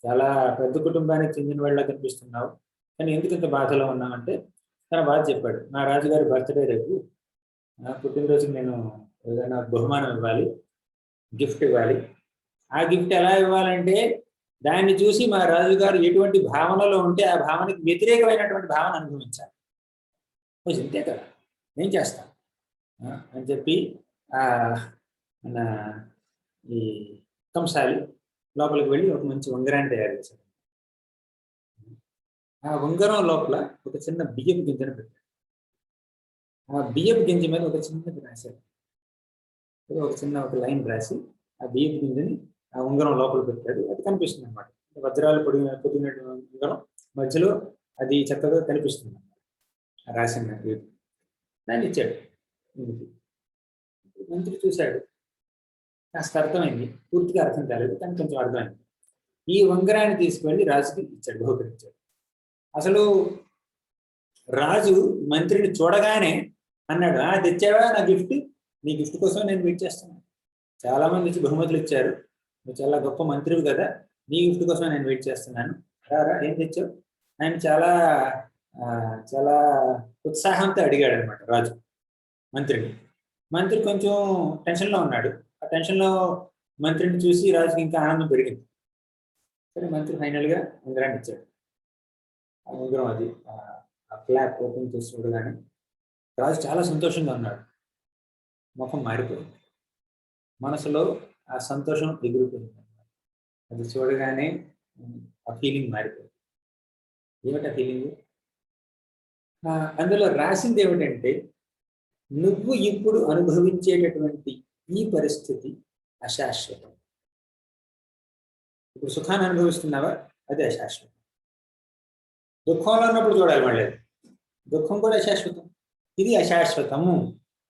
A: చాలా పెద్ద కుటుంబానికి చెందిన వాళ్ళ కనిపిస్తున్నావు, కానీ ఎందుకు ఇంత బాధలో ఉన్నావంటే తన బాధ చెప్పాడు. నా రాజుగారి బర్త్డే రేపు, నా పుట్టినరోజుకి నేను ఏదైనా బహుమానం ఇవ్వాలి, గిఫ్ట్ ఇవ్వాలి. ఆ గిఫ్ట్ ఎలా ఇవ్వాలంటే దాన్ని చూసి మా రాజుగారు ఎటువంటి భావనలో ఉంటే ఆ భావనకి వ్యతిరేకమైనటువంటి భావన అనుభవించాలి. ఇంతే కదా, ఏం చేస్తాను అని చెప్పి మన ఈ కంసాలి లోపలికి వెళ్ళి ఒక మంచి ఉంగరాన్ని తయారు చేశాడు. ఆ ఉంగరం లోపల ఒక చిన్న బియ్యపు గింజను పెట్టాడు. ఆ బియ్యపు గింజ మీద ఒక చిన్నది రాశాడు. ఒక లైన్ రాసి ఆ బియ్యపు గింజని ఆ ఉంగరం లోపల పెట్టాడు. అది కనిపిస్తుంది అనమాట. వజ్రాలు పొడిగినట్టు ఉంగరం మధ్యలో అది చక్కగా కనిపిస్తుంది అన్నమాట. రాసిన దాన్ని ఇచ్చాడు. మంత్రి చూశాడు, కాస్త అర్థమైంది, పూర్తిగా అర్థం కాలేదు కానీ కొంచెం అర్థమైంది. ఈ ఉంగరాన్ని తీసుకువెళ్ళి రాజుకి ఇచ్చాడు, బహుకరించాడు. అసలు రాజు మంత్రిని చూడగానే అన్నాడు, తెచ్చావా నా గిఫ్ట్? నీ గిఫ్ట్ కోసం నేను వెయిట్ చేస్తున్నాను. చాలా మంది వచ్చి బహుమతులు ఇచ్చారు, నువ్వు చాలా గొప్ప మంత్రివి కదా, నీ గిఫ్ట్ కోసం నేను వెయిట్ చేస్తున్నాను, రా ఏం తెచ్చావు? ఆయన చాలా ఉత్సాహంతో అడిగాడు అనమాట రాజు మంత్రిని. మంత్రి కొంచెం టెన్షన్లో ఉన్నాడు. ఆ టెన్షన్లో మంత్రిని చూసి రాజుకి ఇంకా ఆనందం పెరిగింది. సరే మంత్రి ఫైనల్గా ఉంగరాన్ని ఇచ్చాడు. ఆ ఉంగరం అది ఆ ఫ్లాప్ ఓపెన్ చేసి చూడగానే రాజు చాలా సంతోషంగా ఉన్నాడు. ముఖం మారిపోయింది, మనసులో ఆ సంతోషం ఎగిరిపోయింది. అది చూడగానే ఆ ఫీలింగ్ మారిపోయింది. ఏమిటా ఫీలింగ్? అందులో రాసింది ఏమిటంటే, నువ్వు ఇప్పుడు అనుభవించేటటువంటి ఈ పరిస్థితి అశాశ్వతం. ఇప్పుడు సుఖాన్ని అనుభవిస్తున్నావా, అది అశాశ్వతం. దుఃఖంలో ఉన్నప్పుడు చూడాలి మళ్ళీ, దుఃఖం కూడా అశాశ్వతం. ఇది అశాశ్వతము,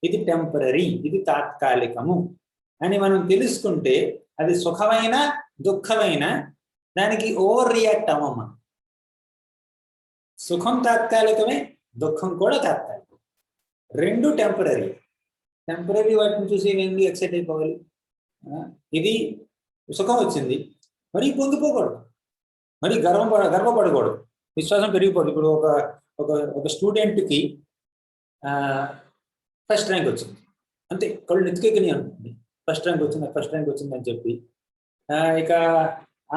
A: ఇది టెంపరీ, ఇది తాత్కాలికము అని మనం తెలుసుకుంటే అది సుఖమైన దుఃఖమైన దానికి ఓవర్ రియాక్ట్ అవ్వం మనం. సుఖం తాత్కాలికమే, దుఃఖం కూడా తాత్కాలికం, రెండు టెంపరీ. టెంపరీ వాటిని చూసి ఏంటి ఎక్సైట్ అయిపోవాలి. ఇది సుఖం వచ్చింది, మరి పొంగిపోకూడదు, మరి గర్వపడకూడదు, విశ్వాసం పెరిగిపోతుంది. ఇప్పుడు ఒక ఒక ఒక స్టూడెంట్కి ఫస్ట్ ర్యాంక్ వచ్చింది, అంతే కళ్ళు నెత్తికెక్కని అనుకోండి, ఫస్ట్ ర్యాంక్ వచ్చింది అని చెప్పి ఇక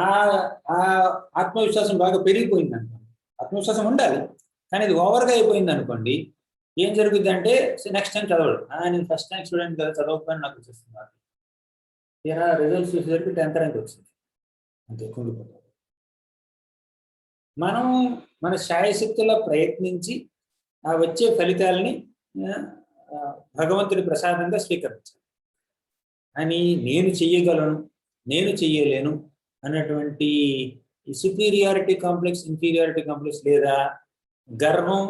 A: ఆ ఆత్మవిశ్వాసం బాగా పెరిగిపోయింది అనుకోండి. ఆత్మవిశ్వాసం ఉండాలి, కానీ ఇది ఓవర్గా అయిపోయింది అనుకోండి, ఏం జరుగుతుంది అంటే నెక్స్ట్ టైం చదవడు. నేను ఫస్ట్ ర్యాంక్ స్టూడెంట్ కదా, చదవకపోయినా నాకు వచ్చేస్తుంది. తీరా రిజల్ట్స్ చూసేసరికి 10th ర్యాంక్ వచ్చింది, అంతే కుంగిపోతుంది. మనం మన శాయశక్తులా ప్రయత్నించి ఆ వచ్చే ఫలితాలని భగవంతుడి ప్రసాదంగా స్వీకరించాలి. అని నేను చెయ్యగలను, నేను చెయ్యలేను అన్నటువంటి సుపీరియారిటీ కాంప్లెక్స్, ఇన్ఫీరియారిటీ కాంప్లెక్స్ లేదా గర్వం,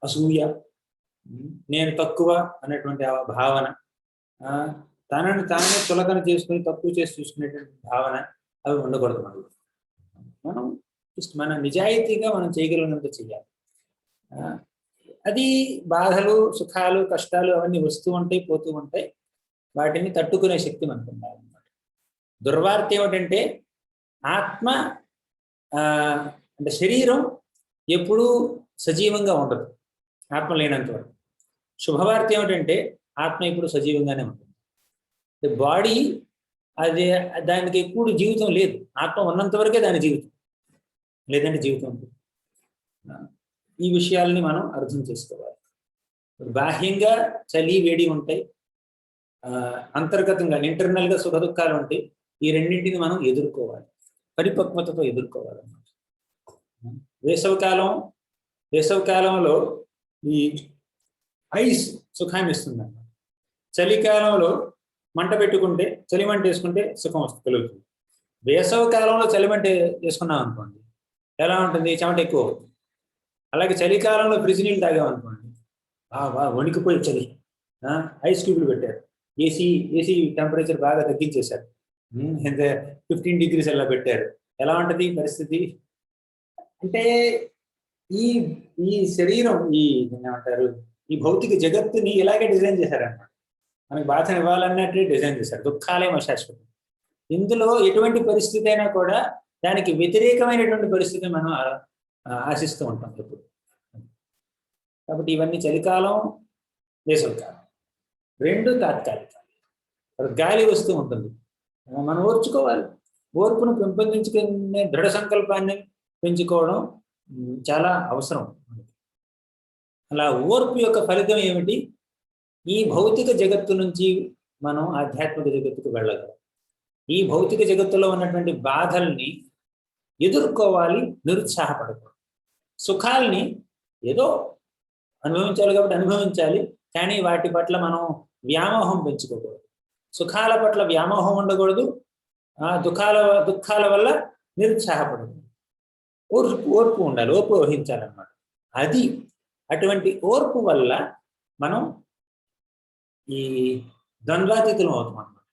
A: అసూయ, నేను తక్కువ అనేటువంటి భావన, తనని తానే చులకన చేసుకుని తక్కువ చేసి చూసుకునేటువంటి భావన అవి ఉండకూడదు. మనం మన నిజాయితీగా మనం చేయగలిగినంత చెయ్యాలి. అది బాధలు, సుఖాలు, కష్టాలు అవన్నీ వస్తూ ఉంటాయి, పోతూ ఉంటాయి. వాటిని తట్టుకునే శక్తి మనకు ఉండాలన్నమాట. దుర్వార్త ఏమిటంటే ఆత్మ అంటే శరీరం ఎప్పుడూ సజీవంగా ఉండదు, ఆత్మ లేనంత వరకు. శుభవార్త ఏమిటంటే ఆత్మ ఇప్పుడు సజీవంగానే ఉంటుంది. బాడీ అది దానికి ఎప్పుడు జీవితం లేదు, ఆత్మ ఉన్నంత వరకే దాని జీవితం, లేదంటే జీవితం ఉంటుంది. ఈ విషయాల్ని మనం అర్థం చేసుకోవాలి. బాహ్యంగా చలి వేడి ఉంటాయి, అంతర్గతంగా ఇంటర్నల్గా సుఖ దుఃఖాలు ఉంటాయి. ఈ రెండింటిని మనం ఎదుర్కోవాలి, పరిపక్వతతో ఎదుర్కోవాలన్నమాట. వేసవికాలంలో ఈ ఐస్ సుఖాన్ని ఇస్తుంది అన్నమాట. చలికాలంలో మంట పెట్టుకుంటే, చలిమంట వేసుకుంటే సుఖం కలుగుతుంది. వేసవి కాలంలో చలిమంట వేసుకున్నాం అనుకోండి, ఎలా ఉంటుంది, చెమట ఎక్కువ అవుతుంది. అలాగే చలికాలంలో ఫ్రిడ్జ్ నీళ్ళు తాగామనుకోండి, వణికిపోయి చలి, ఐస్ క్యూబ్లు పెట్టారు, ఏసీ టెంపరేచర్ బాగా తగ్గించేశారు, 15 degrees అలా పెట్టారు, ఎలా ఉంటుంది పరిస్థితి. అంటే ఈ శరీరం, ఏమంటారు, ఈ భౌతిక జగత్తుని ఇలాగే డిజైన్ చేశారన్నమాట. మనకి బాధను ఇవ్వాలన్నట్టు డిజైన్ చేశారు. దుఃఖాలేమో శాశ్వతం. ఇందులో ఎటువంటి పరిస్థితి అయినా కూడా దానికి వ్యతిరేకమైనటువంటి పరిస్థితి మనం ఆశిస్తూ ఉంటాం ఎప్పుడు. కాబట్టి ఇవన్నీ చలికాలం, వేసవికాలం రెండు తాత్కాలికాలు. గాలి వస్తూ ఉంటుంది, మనం ఓర్చుకోవాలి. ఓర్పును పెంపొందించుకునే దృఢ సంకల్పాన్ని పెంచుకోవడం చాలా అవసరం. అలా ఓర్పు యొక్క ఫలితం ఏమిటి? ఈ భౌతిక జగత్తు నుంచి మనం ఆధ్యాత్మిక జగత్తుకు వెళ్ళగలం. ఈ భౌతిక జగత్తులో ఉన్నటువంటి బాధల్ని ఎదుర్కోవాలి, నిరుత్సాహపడకూడదు. సుఖాల్ని ఏదో అనుభవించాలి కాబట్టి అనుభవించాలి, కానీ వాటి పట్ల మనం వ్యామోహం పెంచుకోకూడదు. సుఖాల పట్ల వ్యామోహం ఉండకూడదు, దుఃఖాల వల్ల నిరుత్సాహపడకూడదు. ఓర్పు ఉండాలి, ఓర్పు వహించాలన్నమాట. అటువంటి ఓర్పు వల్ల మనం ఈ ద్వంద్వాతీతులం అవుతాం అన్నమాట.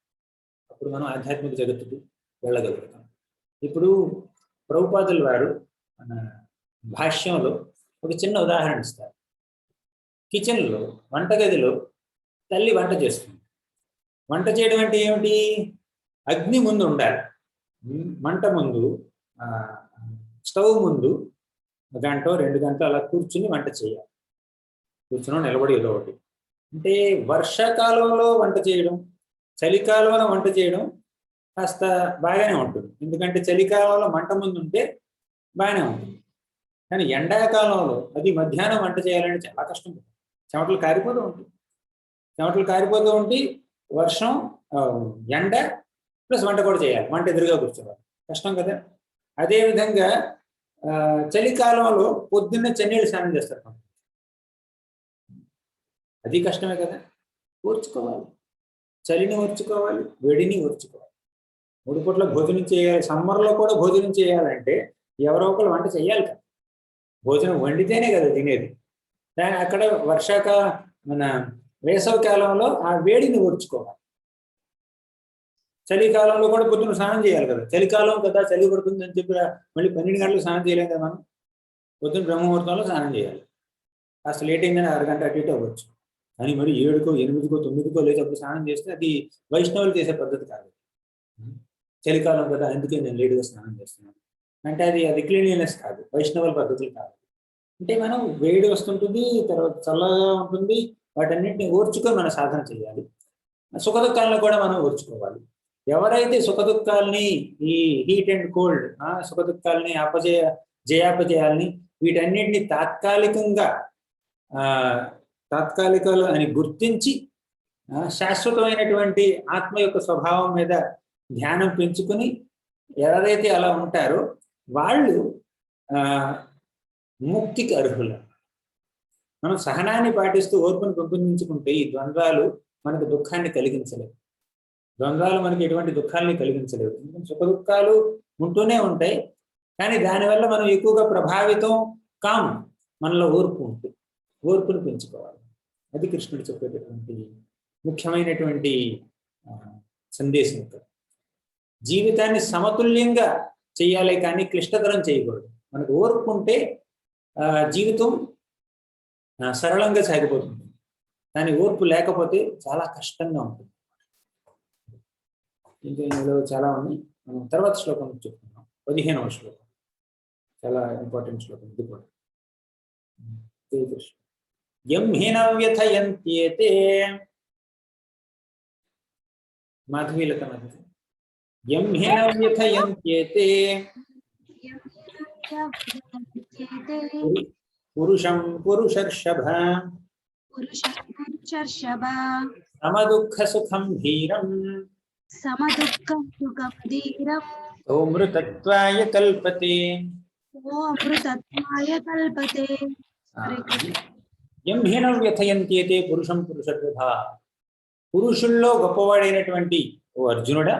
A: అప్పుడు మనం ఆధ్యాత్మిక జగత్తుకు వెళ్ళగలుగుతాం. ఇప్పుడు ప్రభుపాదుల వారు మన భాష్యంలో ఒక చిన్న ఉదాహరణ ఇస్తారు. కిచెన్లో, వంటగదిలో తల్లి వంట చేస్తుంది. వంట చేయడం అంటే ఏమిటి? అగ్ని ముందు ఉండాలి, మంట ముందు, స్టవ్ ముందు 1 గంట 2 గంటలు అలా కూర్చుని వంట చేయాలి. కూర్చుని నిలబడి ఏదో ఒకటి. అంటే వర్షాకాలంలో వంట చేయడం, చలికాలంలో వంట చేయడం కాస్త బాగానే ఉంటుంది, ఎందుకంటే చలికాలంలో మంట ముందు ఉంటే బాగానే ఉంటుంది. కానీ ఎండాకాలంలో అది మధ్యాహ్నం వంట చేయాలంటే చాలా కష్టం. చెమటలు కారిపోతూ ఉంటే వర్షం, ఎండ ప్లస్ వంట కూడా చేయాలి, వంట ఎదురుగా కూర్చోవాలి, కష్టం కదా. అదేవిధంగా చలికాలంలో పొద్దున్నే చన్నీళ్ళు స్నానం చేస్తారు, అది కష్టమే కదా. ఓర్చుకోవాలి, చలిని ఓర్చుకోవాలి, వేడిని ఓర్చుకోవాలి. 3 పూట్ల భోజనం చేయాలి. సమ్మర్లో కూడా భోజనం చేయాలంటే ఎవరో ఒకరు వంట చేయాలి కదా. భోజనం వండితేనే కదా తినేది. అక్కడ మన వేసవి కాలంలో ఆ వేడిని ఓర్చుకోవాలి. చలికాలంలో కూడా పొద్దున స్నానం చేయాలి కదా. చలికాలం కదా, చలి పడుతుంది అని చెప్పి మళ్ళీ 12 గంటలకు స్నానం చేయలేం కదా మనం. పొద్దున బ్రహ్మముహూర్తంలో స్నానం చేయాలి. కాస్త లేట్ అయిందని అరగంట అటు ఇటు అవ్వచ్చు. కానీ మరి 7కో 8కో 9కో లేచేప్పుడు స్నానం చేస్తే అది వైష్ణవులు చేసే పద్ధతి కాదు. చలికాలం కదా అందుకే నేను లేటుగా స్నానం చేస్తున్నాను అంటే అది క్లీన్లీనెస్ కాదు, వైష్ణవుల పద్ధతులు కాదు. అంటే మనం వేడి వస్తుంటుంది, తర్వాత చల్లగా ఉంటుంది, వాటన్నిటిని ఓర్చుకొని మనం సాధన చేయాలి. సుఖదుఖాలను కూడా మనం ఓర్చుకోవాలి. ఎవరైతే సుఖదుఖాలని, ఈ హీట్ అండ్ కోల్డ్, సుఖదుఖాలని జయాపజయాల్ని వీటన్నిటిని తాత్కాలికాలు అని గుర్తించి శాశ్వతమైనటువంటి ఆత్మ యొక్క స్వభావం మీద ధ్యానం పెంచుకుని ఎవరైతే అలా ఉంటారో వాళ్ళు ముక్తికి అర్హులు. మనం సహనాన్ని పాటిస్తూ ఓర్పును పెంపొందించుకుంటే ఈ ద్వంద్వాలు మనకు దుఃఖాన్ని కలిగించలేవు. ద్వంద్వాలు మనకి ఎటువంటి దుఃఖాలని కలిగించలేవు. సుఖ దుఃఖాలు ఉంటూనే ఉంటాయి, కానీ దానివల్ల మనం ఎక్కువగా ప్రభావితం కాము. మనలో ఓర్పు ఉంటుంది. ఓర్పును పెంచుకోవాలి. అది కృష్ణుడు చెప్పేటటువంటి ముఖ్యమైనటువంటి సందేశం. జీవితాన్ని సమతుల్యంగా చేయాలి, కానీ క్లిష్టతరం చేయకూడదు. మనకు ఓర్పు ఉంటే జీవితం సరళంగా సాగిపోతుంది. కానీ ఓర్పు లేకపోతే చాలా కష్టంగా ఉంటుంది. ఇంకా ఇందులో చాలా ఉన్నాయి. మనం తర్వాత శ్లోకం చెప్తున్నాం. 15వ శ్లోకం చాలా ఇంపార్టెంట్ శ్లోకం ఇది కూడా. యం హీన వ్యథయంత్యేతే మాధవీలత మధ్య యం హీన వ్యథయంత్యేతే పురుషం పురుషర్షభ సమదుఃఖ సుఖం ధీరం ఓమృతత్వాయ కల్పతే. యం హీనం వ్యథయంత్యేతే పురుషం పురుషర్షభ. పురుషుల్లో గొప్పవాడైనటువంటి ఓ అర్జునుడ,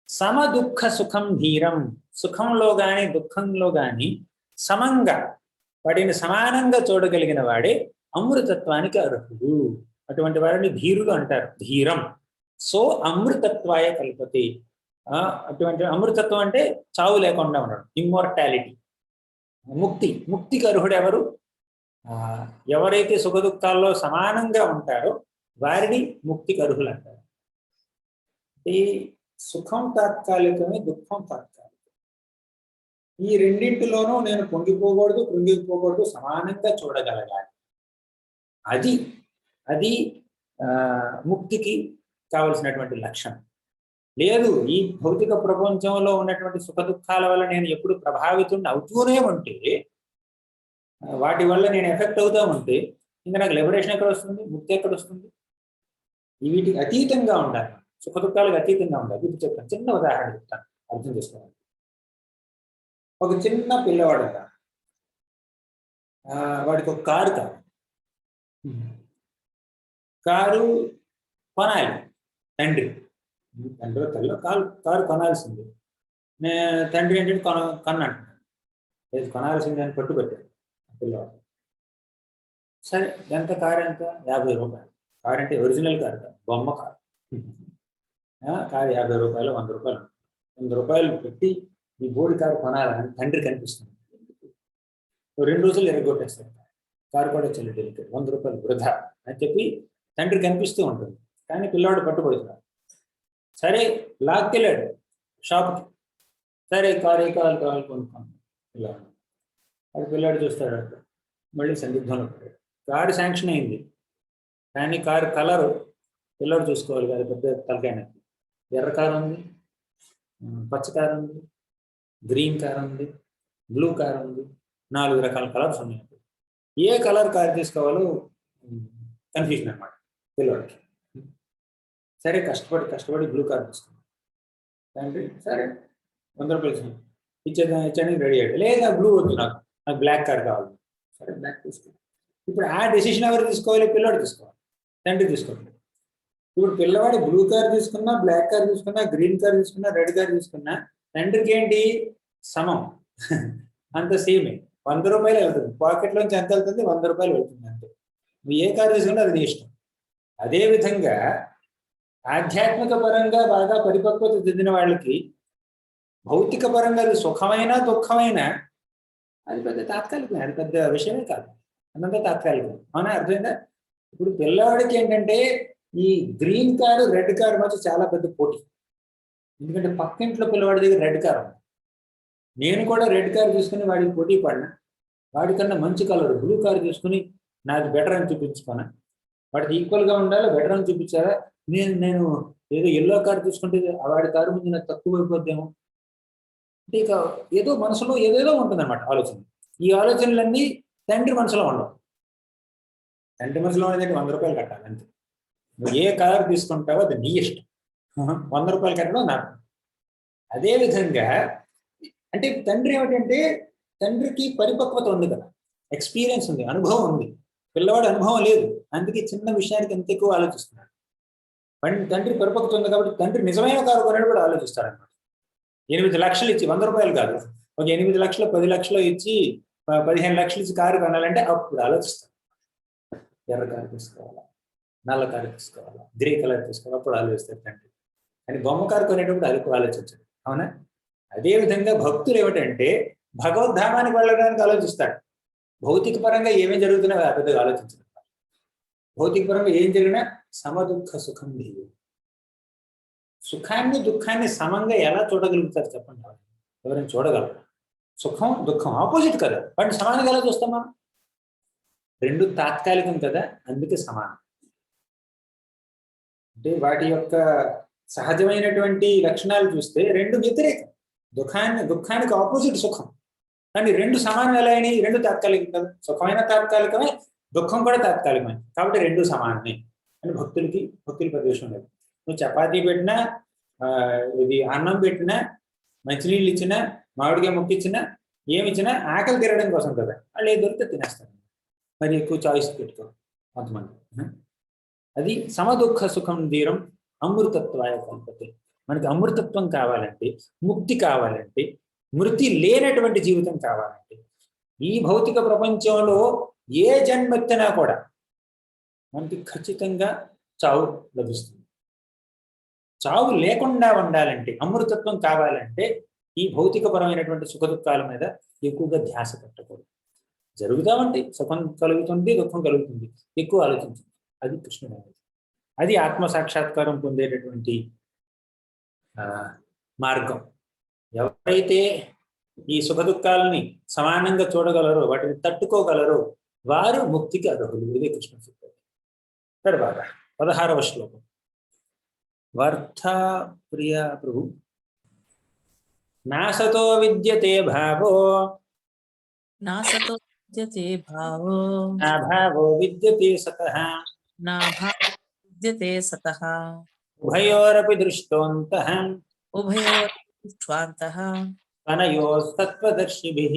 A: సమదుఃఖ సుఖం ధీరం, సుఖంలో గాని దుఃఖంలో గాని సమంగా వాటిని సమానంగా చూడగలిగిన వాడే అమృతత్వానికి అర్హుడు. అటువంటి వారిని ధీరులు అంటారు. ధీరం సో అమృతత్వాయ కల్పతే. అటువంటి అమృతత్వం అంటే చావు లేకుండా ఉండడం, ఇమ్మోర్టాలిటీ, ముక్తికి అర్హుడు ఎవరు? ఎవరైతే సుఖ దుఃఖాల్లో సమానంగా ఉంటారో వారిని ముక్తికి అర్హులు అంటారు. ఈ సుఖం తాత్కాలికమే, దుఃఖం తాత్కాలికం. ఈ రెండింటిలోనూ నేను పొంగిపోకూడదు, కృంగిపోకూడదు, సమానంగా చూడగలగాలి. అది ముక్తికి కావలసినటువంటి లక్షణం. లేదు, ఈ భౌతిక ప్రపంచంలో ఉన్నటువంటి సుఖ దుఃఖాల వల్ల నేను ఎప్పుడు ప్రభావితం అవుతూనే ఉంటే, వాటి వల్ల నేను ఎఫెక్ట్ అవుతూ ఉంటే, ఇంకా నాకు లిబరేషన్ ఎక్కడ వస్తుంది, ముక్తి ఎక్కడ వస్తుంది? వీటికి అతీతంగా ఉండాలి, సుఖ దుఃఖాలకు అతీతంగా ఉండాలి. ఇప్పుడు చెప్తాను, చిన్న ఉదాహరణ చెప్తాను, అర్థం చేసుకోవాలి. ఒక చిన్న పిల్లవాడు అన్నాడు, వాడికి ఒక కారు కావాలి. కారు కొనాలి. తండ్రి తల్లి కారు కొనాల్సింది. తండ్రి ఏంటంటే కొనంటున్నాడు. లేదు, కొనాల్సింది అని పట్టుబట్టాడు పిల్లవాడు. సరే, ఎంత కారు ఎంత? 50 రూపాయలు. కారు అంటే ఒరిజినల్ కారు కాదు, బొమ్మ కారు. కారు 50 రూపాయలు, 100 రూపాయలు. 100 రూపాయలు పెట్టి ఈ బోడి కారు కొనాలని తండ్రి కనిపిస్తుంది. 2 రోజులు ఎరగొట్టేస్తాడు. కారు కూడా చాలా డెలికేట్, 100 రూపాయలు వృధా అని చెప్పి తండ్రి కనిపిస్తూ ఉంటుంది. కానీ పిల్లవాడు పట్టుబడుతున్నాడు. సరే, లాక్కెళ్ళాడు షాప్కి. సరే, కారు కావాలి కొనుక్కున్నాడు పిల్లవాడు. అది పిల్లాడు చూస్తాడు, మళ్ళీ సందిగ్ధంలో పడ్డాడు. కారు శాంక్షన్ అయింది, కానీ కారు కలరు పిల్లాడు చూసుకోవాలి కదా, పెద్ద తలకాయనకి. ఎర్ర కారు ఉంది, పచ్చ కారు ఉంది, గ్రీన్ కారు ఉంది, బ్లూ కారు ఉంది, 4 రకాల కలర్స్ ఉన్నాయి. ఏ కలర్ కారు తీసుకోవాలో కన్ఫ్యూజన్ అనమాట పిల్లవాడికి. సరే, కష్టపడి బ్లూ కార్ తీసుకున్నాడు తండ్రి. సరే, 100 రూపాయలు ఇచ్చేదానికి రెడీ అయ్యాడు. లేదా బ్లూ వద్దు, నాకు బ్లాక్ కార్ కావాలి. సరే, బ్లాక్ తీసుకున్నాడు. ఇప్పుడు ఆ డెసిషన్ ఎవరు తీసుకోవాలి? పిల్లాడు తీసుకోవాలి, తండ్రి తీసుకోవాలి. ఇప్పుడు పిల్లవాడు బ్లూ కార్ తీసుకున్నా, బ్లాక్ కార్ తీసుకున్నా, గ్రీన్ కార్ తీసుకున్నా, రెడ్ కార్ తీసుకున్నా తండ్రికి ఏంటి సమం అంత సేమే. 100 రూపాయలు వెళ్తుంది, పాకెట్లోంచి ఎంత వెళ్తుంది? 100 రూపాయలు వెళ్తుంది అంతే. నువ్వు ఏ కార్ తీసుకున్నా అది నీ ఇష్టం. అదేవిధంగా ఆధ్యాత్మిక పరంగా బాగా పరిపక్వత చెందిన వాళ్ళకి భౌతిక పరంగా అది సుఖమైనా దుఃఖమైనా అది పెద్ద తాత్కాలికమే, అది పెద్ద విషయమే కాదు, అదంతా తాత్కాలికం. అవునా? అర్థమైందా? ఇప్పుడు పిల్లవాడికి ఏంటంటే ఈ గ్రీన్ కారు రెడ్ కారు మధ్య చాలా పెద్ద పోటీ. ఎందుకంటే పక్కింట్లో పిల్లవాడి దగ్గర రెడ్ కార్ ఉంది, నేను కూడా రెడ్ కార్ తీసుకుని వాడికి పోటీ పడినా, వాడికన్నా మంచి కలర్ బ్లూ కార్ తీసుకుని నాది బెటర్ అని చూపించుకోనా? వాడికి ఈక్వల్గా ఉండాలి, బెటర్ అని చూపించారా? నేను ఏదో ఎల్లో కార్ తీసుకుంటే వాడి కారు ముందు నాకు తక్కువ అయిపోద్దేమో అంటే ఇక ఏదో మనసులో ఏదేదో ఉంటుందన్నమాట ఆలోచన. ఈ ఆలోచనలన్నీ తండ్రి మనసులో ఉండవు. తండ్రి మనసులో ఉండేది 100 రూపాయలు కట్టాలి అంతే. నువ్వు ఏ కారు తీసుకుంటావో అది నీ ఇష్టం, 100 రూపాయలు కట్టడం నాకు. అదేవిధంగా అంటే తండ్రి ఏమిటంటే తండ్రికి పరిపక్వత ఉంది కదా, ఎక్స్పీరియన్స్ ఉంది, అనుభవం ఉంది. పిల్లవాడు అనుభవం లేదు, అందుకే చిన్న విషయానికి ఎంత ఎక్కువ ఆలోచిస్తున్నాడు. తండ్రి పరిపక్వత ఉంది కాబట్టి తండ్రి నిజమైన కారు కొనేది కూడా ఆలోచిస్తారనమాట. 8 లక్షలు ఇచ్చి 100 రూపాయలు కాదు, ఒక 8 లక్షలు 10 లక్షలు ఇచ్చి 15 లక్షలు ఇచ్చి కారు కొనాలంటే అప్పుడు ఆలోచిస్తాడు. ఎర్ర కారు తీసుకోవాలా, నల్ల కారు తీసుకోవాలా, గ్రే కలర్ తీసుకోవాలి, అప్పుడు ఆలోచిస్తారు తండ్రి. కానీ బొమ్మ కారు కొనేటప్పుడు అది ఆలోచించాడు. అవునా? అదేవిధంగా భక్తులు ఏమిటంటే భగవద్ధామానికి వెళ్ళడానికి ఆలోచిస్తాడు. భౌతిక పరంగా ఏమేమి జరుగుతున్నాయో పెద్దగా ఆలోచించడం. భౌతిక పరంగా ఏం జరిగినా సమదుఃఖ సుఖం లేదు. సుఖాన్ని దుఃఖాన్ని సమంగా ఎలా చూడగలుగుతారు చెప్పండి? ఎవరైనా చూడగలరు? సుఖం దుఃఖం ఆపోజిట్ కదా, వాటిని సమానంగా ఎలా చూస్తాం మనం? రెండు తాత్కాలికం కదా, అందుకే సమానం. అంటే వాటి యొక్క సహజమైనటువంటి లక్షణాలు చూస్తే రెండు వ్యతిరేకం. దుఃఖానికి ఆపోజిట్ సుఖం, కానీ రెండు సమానం ఎలా అయినాయి? రెండు తాత్కాలికం కదా, సుఖమైన తాత్కాలికమే, దుఃఖం కూడా తాత్కాలికమే, కాబట్టి రెండు సమానమే అని భక్తుల ప్రదేశం లేదు. నువ్వు చపాతీ పెట్టినా, ఇది అన్నం పెట్టినా, మంచినీళ్ళు ఇచ్చినా, మామిడికాయ ముక్కిచ్చినా, ఏమిచ్చినా ఆకలి తీరడం కోసం కదా, వాళ్ళు ఏది దొరికితే తినేస్తారు. మరి ఎక్కువ చాయిస్ పెట్టుకో కొంతమంది. అది సమదుఃఖ సుఖం ధీరం అమృతత్వాయ కల్పతే. మనకి అమృతత్వం కావాలంటే, ముక్తి కావాలంటే, మృతి లేనటువంటి జీవితం కావాలంటే, ఈ భౌతిక ప్రపంచంలో ఏ జన్మెత్తినా కూడా మనకి ఖచ్చితంగా చావు లభిస్తుంది. చావు లేకుండా ఉండాలంటే, అమృతత్వం కావాలంటే ఈ భౌతికపరమైనటువంటి సుఖ దుఃఖాల మీద ఎక్కువగా ధ్యాస పెట్టకూడదు. జరుగుతామంటే సుఖం కలుగుతుంది, దుఃఖం కలుగుతుంది, ఎక్కువ ఆలోచించింది. అది కృష్ణుడు అనేది. అది ఆత్మ సాక్షాత్కారం పొందేటటువంటి మార్గం. ఎవరైతే ఈ సుఖ దుఃఖాలని సమానంగా చూడగలరో, వాటిని తట్టుకోగలరో వారు ముక్తికి అర్హులు. ఇదే కృష్ణుడు చెప్పారు. తర్వాత 16వ శ్లోకం. వర్ధ ప్రియ ప్రభు నాసతో విద్యతే భావో
C: నాసతో విద్యతే భావో
A: నాభావో విద్యతే సతః
C: నాభావో విద్యతే సతః
A: ఉభయోరపి దృష్టోంతః
C: ఉభయోర్దృష్ట్వాంతః
A: తనయోస్తత్వదర్శిభిః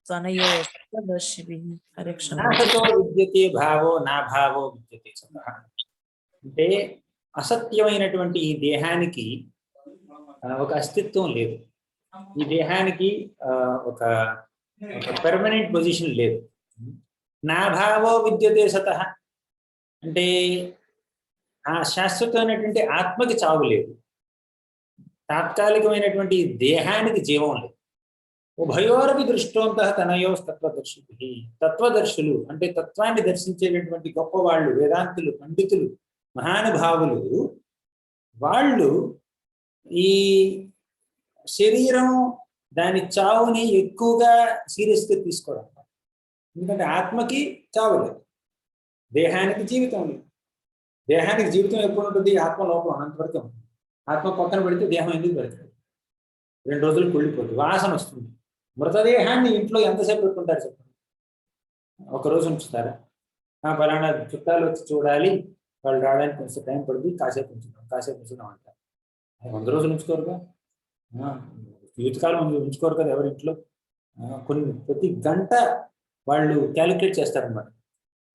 C: త్వనయోస్తదర్శిభిః. హరే కృష్ణ.
A: నాసతో విద్యతే భావో నాభావో విద్యతే సతః అంటే అసత్యమైనటువంటి ఈ దేహానికి ఒక అస్తిత్వం లేదు. ఈ దేహానికి ఒక పెర్మనెంట్ పొజిషన్ లేదు. నాభావో విద్యతే సతః అంటే ఆ శాశ్వతమైనటువంటి ఆత్మకి చావు లేదు, తాత్కాలికమైనటువంటి దేహానికి జీవం లేదు. ఉభయోరపి దృష్టోంతః తనయోస్తత్వదర్శిభిః. తత్వదర్శులు అంటే తత్వాన్ని దర్శించేటటువంటి గొప్పవాళ్ళు, వేదాంతులు, పండితులు, మహానుభావులు, వాళ్ళు ఈ శరీరం దాని చావుని ఎక్కువగా సీరియస్గా తీసుకోవడం. ఎందుకంటే ఆత్మకి చావు లేదు, దేహానికి జీవితం లేదు. దేహానికి జీవితం ఎప్పుడు ఉంటుంది? ఆత్మ లోపల ఉన్నంతవరకు ఉంటుంది. ఆత్మ పక్కన పెడితే దేహం ఎందుకు పెడతాడు? 2 రోజులు కుళ్ళిపోతుంది, వాసన వస్తుంది. మృతదేహాన్ని ఇంట్లో ఎంతసేపు పెట్టుకుంటారు చెప్పండి? ఒకరోజు ఉంచుతారా? ఫలానా చుట్టాలు వచ్చి చూడాలి, వాళ్ళు రావడానికి కొంచెం టైం పడుతుంది, కాసేపు ఉంచుదాం అంటారు. 100 రోజులు ఉంచుకోరుగా, జీవితకాలం ఉంచుకోరు కదా ఎవరింట్లో. ప్రతి గంట వాళ్ళు క్యాలిక్యులేట్ చేస్తారనమాట.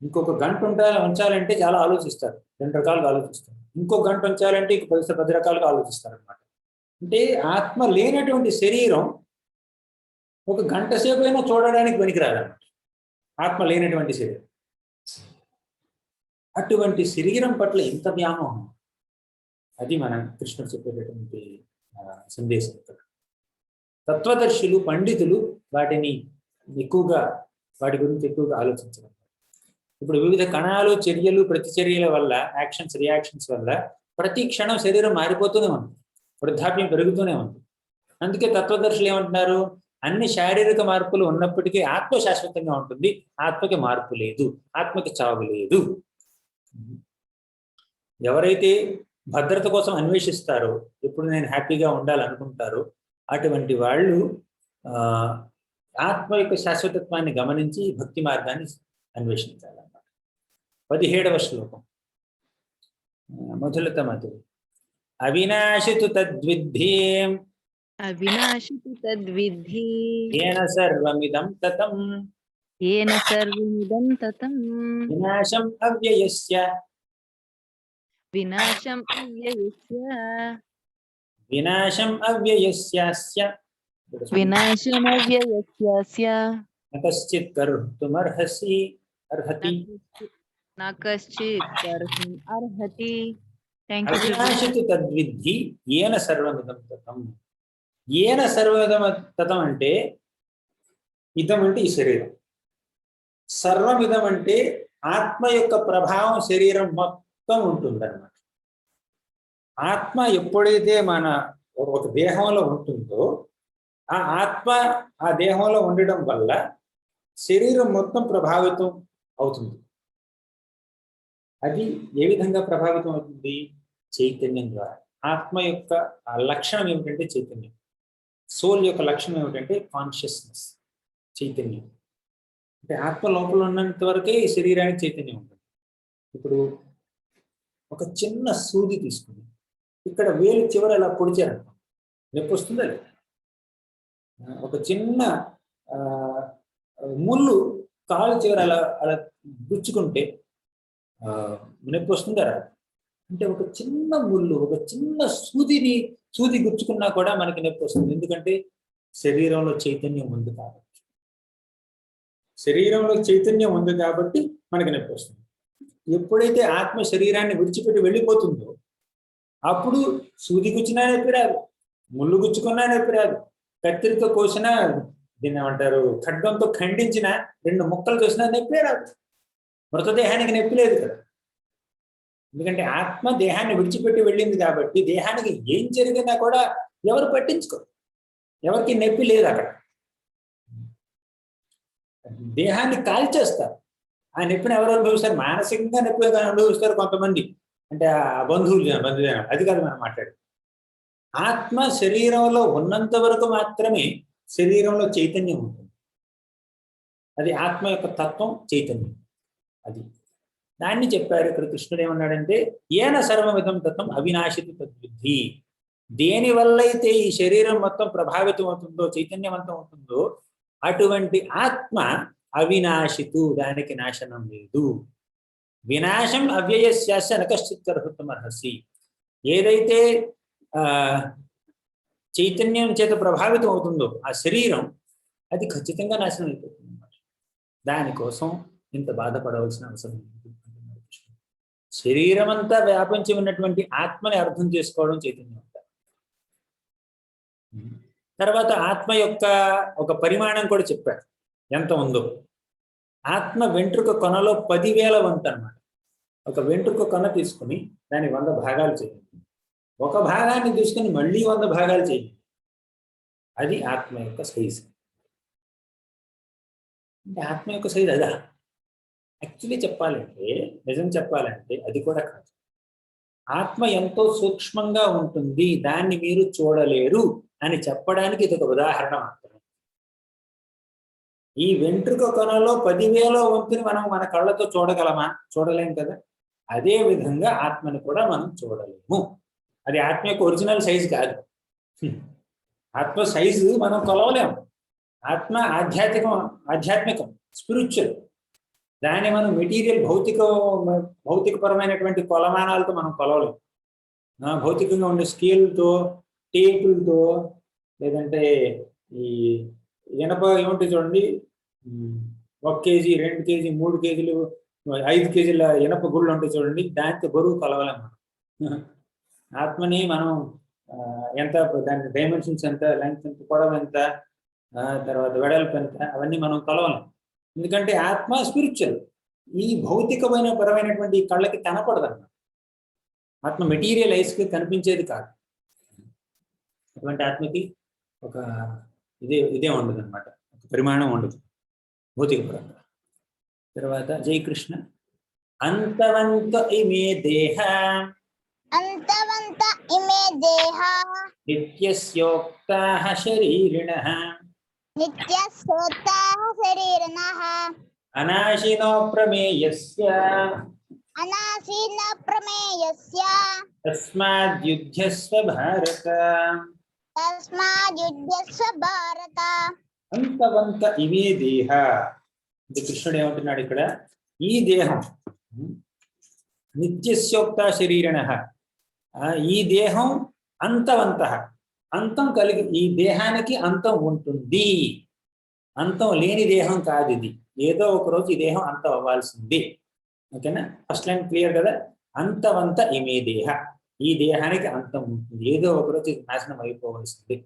A: ఇంకొక గంట ఉంచాలంటే చాలా ఆలోచిస్తారు, 2 రకాలుగా ఆలోచిస్తారు. ఇంకో గంట ఉంచాలంటే ఇంకో 10 రకాలుగా ఆలోచిస్తారనమాట. అంటే ఆత్మ లేనటువంటి శరీరం ఒక గంట సేపు అయినా చూడడానికి పనికిరాదన్నమాట. ఆత్మ లేనటువంటి శరీరం. అటువంటి శరీరం పట్ల ఇంత వ్యామోహం, అది మన కృష్ణుడు చెప్పేటటువంటి సందేశం. ఇక్కడ తత్వదర్శులు, పండితులు వాటి గురించి ఎక్కువగా ఆలోచించడం. ఇప్పుడు వివిధ కణాలు, చర్యలు, ప్రతిచర్యల వల్ల, యాక్షన్స్, రియాక్షన్స్ వల్ల ప్రతి క్షణం శరీరం మారిపోతూనే ఉంది, వృద్ధాప్యం పెరుగుతూనే ఉంది. అందుకే తత్వదర్శులు ఏమంటున్నారు, అన్ని శారీరక మార్పులు ఉన్నప్పటికీ ఆత్మ శాశ్వతంగా ఉంటుంది, ఆత్మకి మార్పు లేదు, ఆత్మకి చావు లేదు. ఎవరైతే భద్రత కోసం అన్వేషిస్తారో, ఎప్పుడు నేను హ్యాపీగా ఉండాలనుకుంటారో, అటువంటి వాళ్ళు ఆత్మ యొక్క శాశ్వతత్వాన్ని గమనించి భక్తి మార్గాన్ని అన్వేషించాలన్నమాట. 17వ శ్లోకం మొదలుతమతు అవినాశితు తద్విద్ధి
D: అవినాశితు తద్విద్ధి
A: ఏన సర్వమిదం తతం
D: ఏన సర్వమిదం తతం
A: వినాశం అవ్యయస్య
D: వినాశం అవ్యయస్య
A: వినాశం అవ్యయస్యాస్య
D: వినాశం అవ్యయస్యాస్య
A: న కశ్చిత్ కర్తుమర్హసి అర్హతి
D: న కశ్చిత్ కర్తుం అర్హతి. Thank you.
A: అవినాశితు తద్విద్ధి ఏన సర్వమిదం తతం. ఏన సర్వమిదం తతం అంటే ఇదం అంటే ఈ శరీరం, సర్వమిదం అంటే ఆత్మ యొక్క ప్రభావం శరీరం మొత్తం ఉంటుందన్నమాట. ఆత్మ ఎప్పుడైతే మన ఒక దేహంలో ఉంటుందో, ఆ ఆత్మ ఆ దేహంలో ఉండడం వల్ల శరీరం మొత్తం ప్రభావితం అవుతుంది. అది ఏ విధంగా ప్రభావితం అవుతుంది? చైతన్యం ద్వారా. ఆత్మ యొక్క లక్షణం ఏమిటంటే చైతన్యం. సోల్ యొక్క లక్షణం ఏమిటంటే కాన్షియస్నెస్, చైతన్యం. అంటే ఆత్మ లోపల ఉన్నంత వరకే ఈ శరీరానికి చైతన్యం ఉంటుంది. ఇప్పుడు ఒక చిన్న సూది తీసుకుని ఇక్కడ వేలు చివర అలా పొడిచారనుకో, నొప్పి వస్తుందా లేదా? ఒక చిన్న ముళ్ళు కాలు చివర అలా అలా గుచ్చుకుంటే నొప్పి వస్తుందా? అంటే ఒక చిన్న ముళ్ళు, ఒక చిన్న సూది గుచ్చుకున్నా కూడా మనకి నొప్పి వస్తుంది. ఎందుకంటే శరీరంలో చైతన్యం ఉంది కాబట్టి. శరీరంలో చైతన్యం ఉంది కాబట్టి మనకి నొప్పి వస్తుంది. ఎప్పుడైతే ఆత్మ శరీరాన్ని విడిచిపెట్టి వెళ్ళిపోతుందో అప్పుడు సూది గుచ్చినా నొప్పి రాదు, ముళ్ళు గుచ్చుకున్నా నొప్పి రాదు, కత్తిరితో కోసినా, దీన్ని ఏమంటారు, ఖడ్గంతో ఖండించిన 2 ముక్కలు కోసినా నొప్పి రాదు. మృతదేహానికి నొప్పి లేదు కదా. ఎందుకంటే ఆత్మ దేహాన్ని విడిచిపెట్టి వెళ్ళింది కాబట్టి దేహానికి ఏం జరిగినా కూడా ఎవరు పట్టించుకోరు, ఎవరికి నొప్పి లేదు. అక్కడ దేహాన్ని కాల్చేస్తారు. ఆ నొప్పిని ఎవరు అనుభవిస్తారు? మానసికంగా నొప్పి అనుభవిస్తారు కొంతమంది, అంటే ఆ బంధువులు. అది కాదు మనం మాట్లాడేది. ఆత్మ శరీరంలో ఉన్నంత వరకు మాత్రమే శరీరంలో చైతన్యం ఉంటుంది. అది ఆత్మ యొక్క తత్వం, చైతన్యం. అది దాన్ని చెప్పారు ఇక్కడ. కృష్ణుడు ఏమన్నాడంటే ఏన సర్వమిదం తత్వం అవినాశితు తద్విద్ధి. దేని వల్ల అయితే ఈ శరీరం మొత్తం ప్రభావితం అవుతుందో, చైతన్యవంతం అవుతుందో, అటువంటి ఆత్మ అవినాశితు, దానికి నాశనం లేదు. వినాశం అవ్యయస్యాస్య న కశ్చిత్ కర్తుమర్హసి. ఏదైతే చైతన్యం చేత ప్రభావితం అవుతుందో ఆ శరీరం, అది ఖచ్చితంగా నాశనం అయిపోతుంది అన్నమాట. దానికోసం ఇంత బాధపడవలసిన అవసరం లేదు. శరీరం అంతా వ్యాపించి ఉన్నటువంటి ఆత్మని అర్థం చేసుకోవడం చైతన్యం అంటారు. తర్వాత ఆత్మ యొక్క ఒక పరిమాణం కూడా చెప్పారు, ఎంత ఉందో. ఆత్మ వెంట్రుక కొనలో 10,000 వంతు అన్నమాట. ఒక వెంట్రుక కొన తీసుకుని దాన్ని 100 భాగాలు చేయండి, ఒక భాగాన్ని తీసుకుని మళ్ళీ 100 భాగాలు చేయండి. అది ఆత్మ యొక్క సైజు. అంటే ఆత్మ యొక్క సైజు అదా? యాక్చువల్లీ చెప్పాలంటే, నిజం చెప్పాలంటే అది కూడా కాదు. ఆత్మ ఎంతో సూక్ష్మంగా ఉంటుంది, దాన్ని మీరు చూడలేరు అని చెప్పడానికి ఇది ఒక ఉదాహరణ మాత్రమే. ఈ వెంట్రుక కొనలో 10,000 వంతుని మనం మన కళ్ళతో చూడగలమా? చూడలేం కదా. అదే విధంగా ఆత్మని కూడా మనం చూడలేము. అది ఆత్మ యొక్క ఒరిజినల్ సైజు కాదు. ఆత్మ సైజు మనం కొలవలేము. ఆత్మ ఆధ్యాత్మికం, స్పిరిచువల్. దాన్ని మనం మెటీరియల్ భౌతికపరమైనటువంటి కొలమానాలతో మనం కొలవలేం. భౌతికంగా ఉండే స్కేల్తో, టేపులతో, లేదంటే ఈ ఇనప ఏముంటుంది చూడండి, 1 కేజీ, 2 కేజీ, 3 కేజీలు, 5 కేజీల ఇనప గుళ్ళు ఉంటాయి చూడండి, దాంతో బరువు కొలవలేం మనం. ఆత్మని మనం ఎంత, దాని డైమెన్షన్స్ ఎంత, లెంగ్త్ ఎంత, పొడవు ఎంత, తర్వాత వెడల్పు ఎంత, అవన్నీ మనం కొలవలేం. ఎందుకంటే ఆత్మ స్పిరిచువల్. ఈ భౌతికమైన పరమైనటువంటి కళ్ళకి కనపడదు అన్నమాట. ఆత్మ మెటీరియల్ ఐస్కి కనిపించేది కాదు. అటువంటి ఆత్మకి ఒక ఇదే ఉండదు అనమాట, ఒక పరిమాణం ఉండదు భౌతిక పరంగా. తర్వాత జై కృష్ణ. అంతవంత ఇమే దేహ నిత్యస్యోక్తాః శరీరిణః అనాశినో ప్రమేయస్య తస్మాద్యుధ్యస్వ భారత. అంతవంత ఇమే దేహ. ఇది కృష్ణుడు ఏమంటున్నాడు ఇక్కడ, ఈ దేహం నిత్యస్యోక్త శరీరిణః, ఈ దేహం అంతవంతః, అంతం కలిగి, ఈ దేహానికి అంతం ఉంటుంది. అంతం లేని దేహం కాదు ఇది. ఏదో ఒక రోజు ఈ దేహం అంతం అవ్వాల్సింది. ఓకేనా? ఫస్ట్ లైన్ క్లియర్ కదా? అంతవంత ఇమే దేహ, ఈ దేహానికి అంతం ఉంటుంది, ఏదో ఒక రోజు ఇది నాశనం అయిపోవలసింది.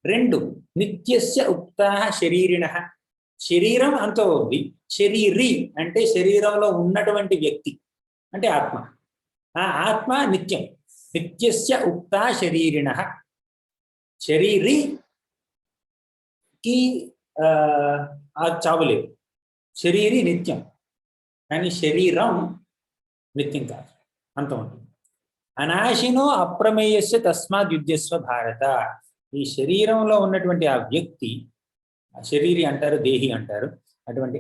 A: 2 నిత్యస్య ఉక్తాః శరీరిణః, శరీరం అంతం ఉంది. శరీరి అంటే శరీరంలో ఉన్నటువంటి వ్యక్తి అంటే ఆత్మ. ఆ ఆత్మ నిత్యం. నిత్యస్య ఉక్తా శరీరిణః, శరీరికి చావులేదు. శరీరి నిత్యం, కానీ శరీరం నిత్యం కాదు, అంతం ఉంటుంది. అనాశినో అప్రమేయస్య తస్మాత్ యుధ్యస్వ భారత. ఈ శరీరంలో ఉన్నటువంటి ఆ వ్యక్తి, శరీరి అంటారు, దేహి అంటారు, అటువంటి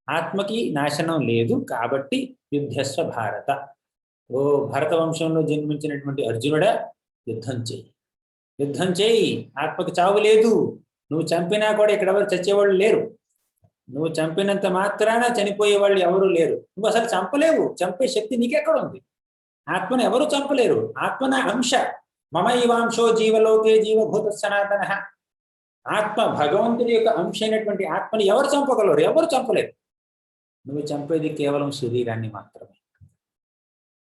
A: ఆత్మకి నాశనం లేదు, కాబట్టి యుద్ధస్వ భారత. ఓ భరత వంశంలో జన్మించినటువంటి అర్జునుడా, యుద్ధం చేయి, యుద్ధం చేయి. ఆత్మకి చావు లేదు. నువ్వు చంపినా కూడా ఇక్కడ ఎవరు చచ్చేవాళ్ళు లేరు. నువ్వు చంపినంత మాత్రాన చనిపోయే వాళ్ళు ఎవరు లేరు. నువ్వు అసలు చంపలేవు. చంపే శక్తి నీకెక్కడ ఉంది? ఆత్మను ఎవరు చంపలేరు. ఆత్మ నా అంశ. మమ ఇవాంశో జీవలోకే జీవభూత సనాతన. ఆత్మ భగవంతుడి యొక్క అంశ అయినటువంటి ఆత్మని ఎవరు చంపగలరు? ఎవరు చంపలేరు. నువ్వు చంపేది కేవలం శరీరాన్ని మాత్రమే.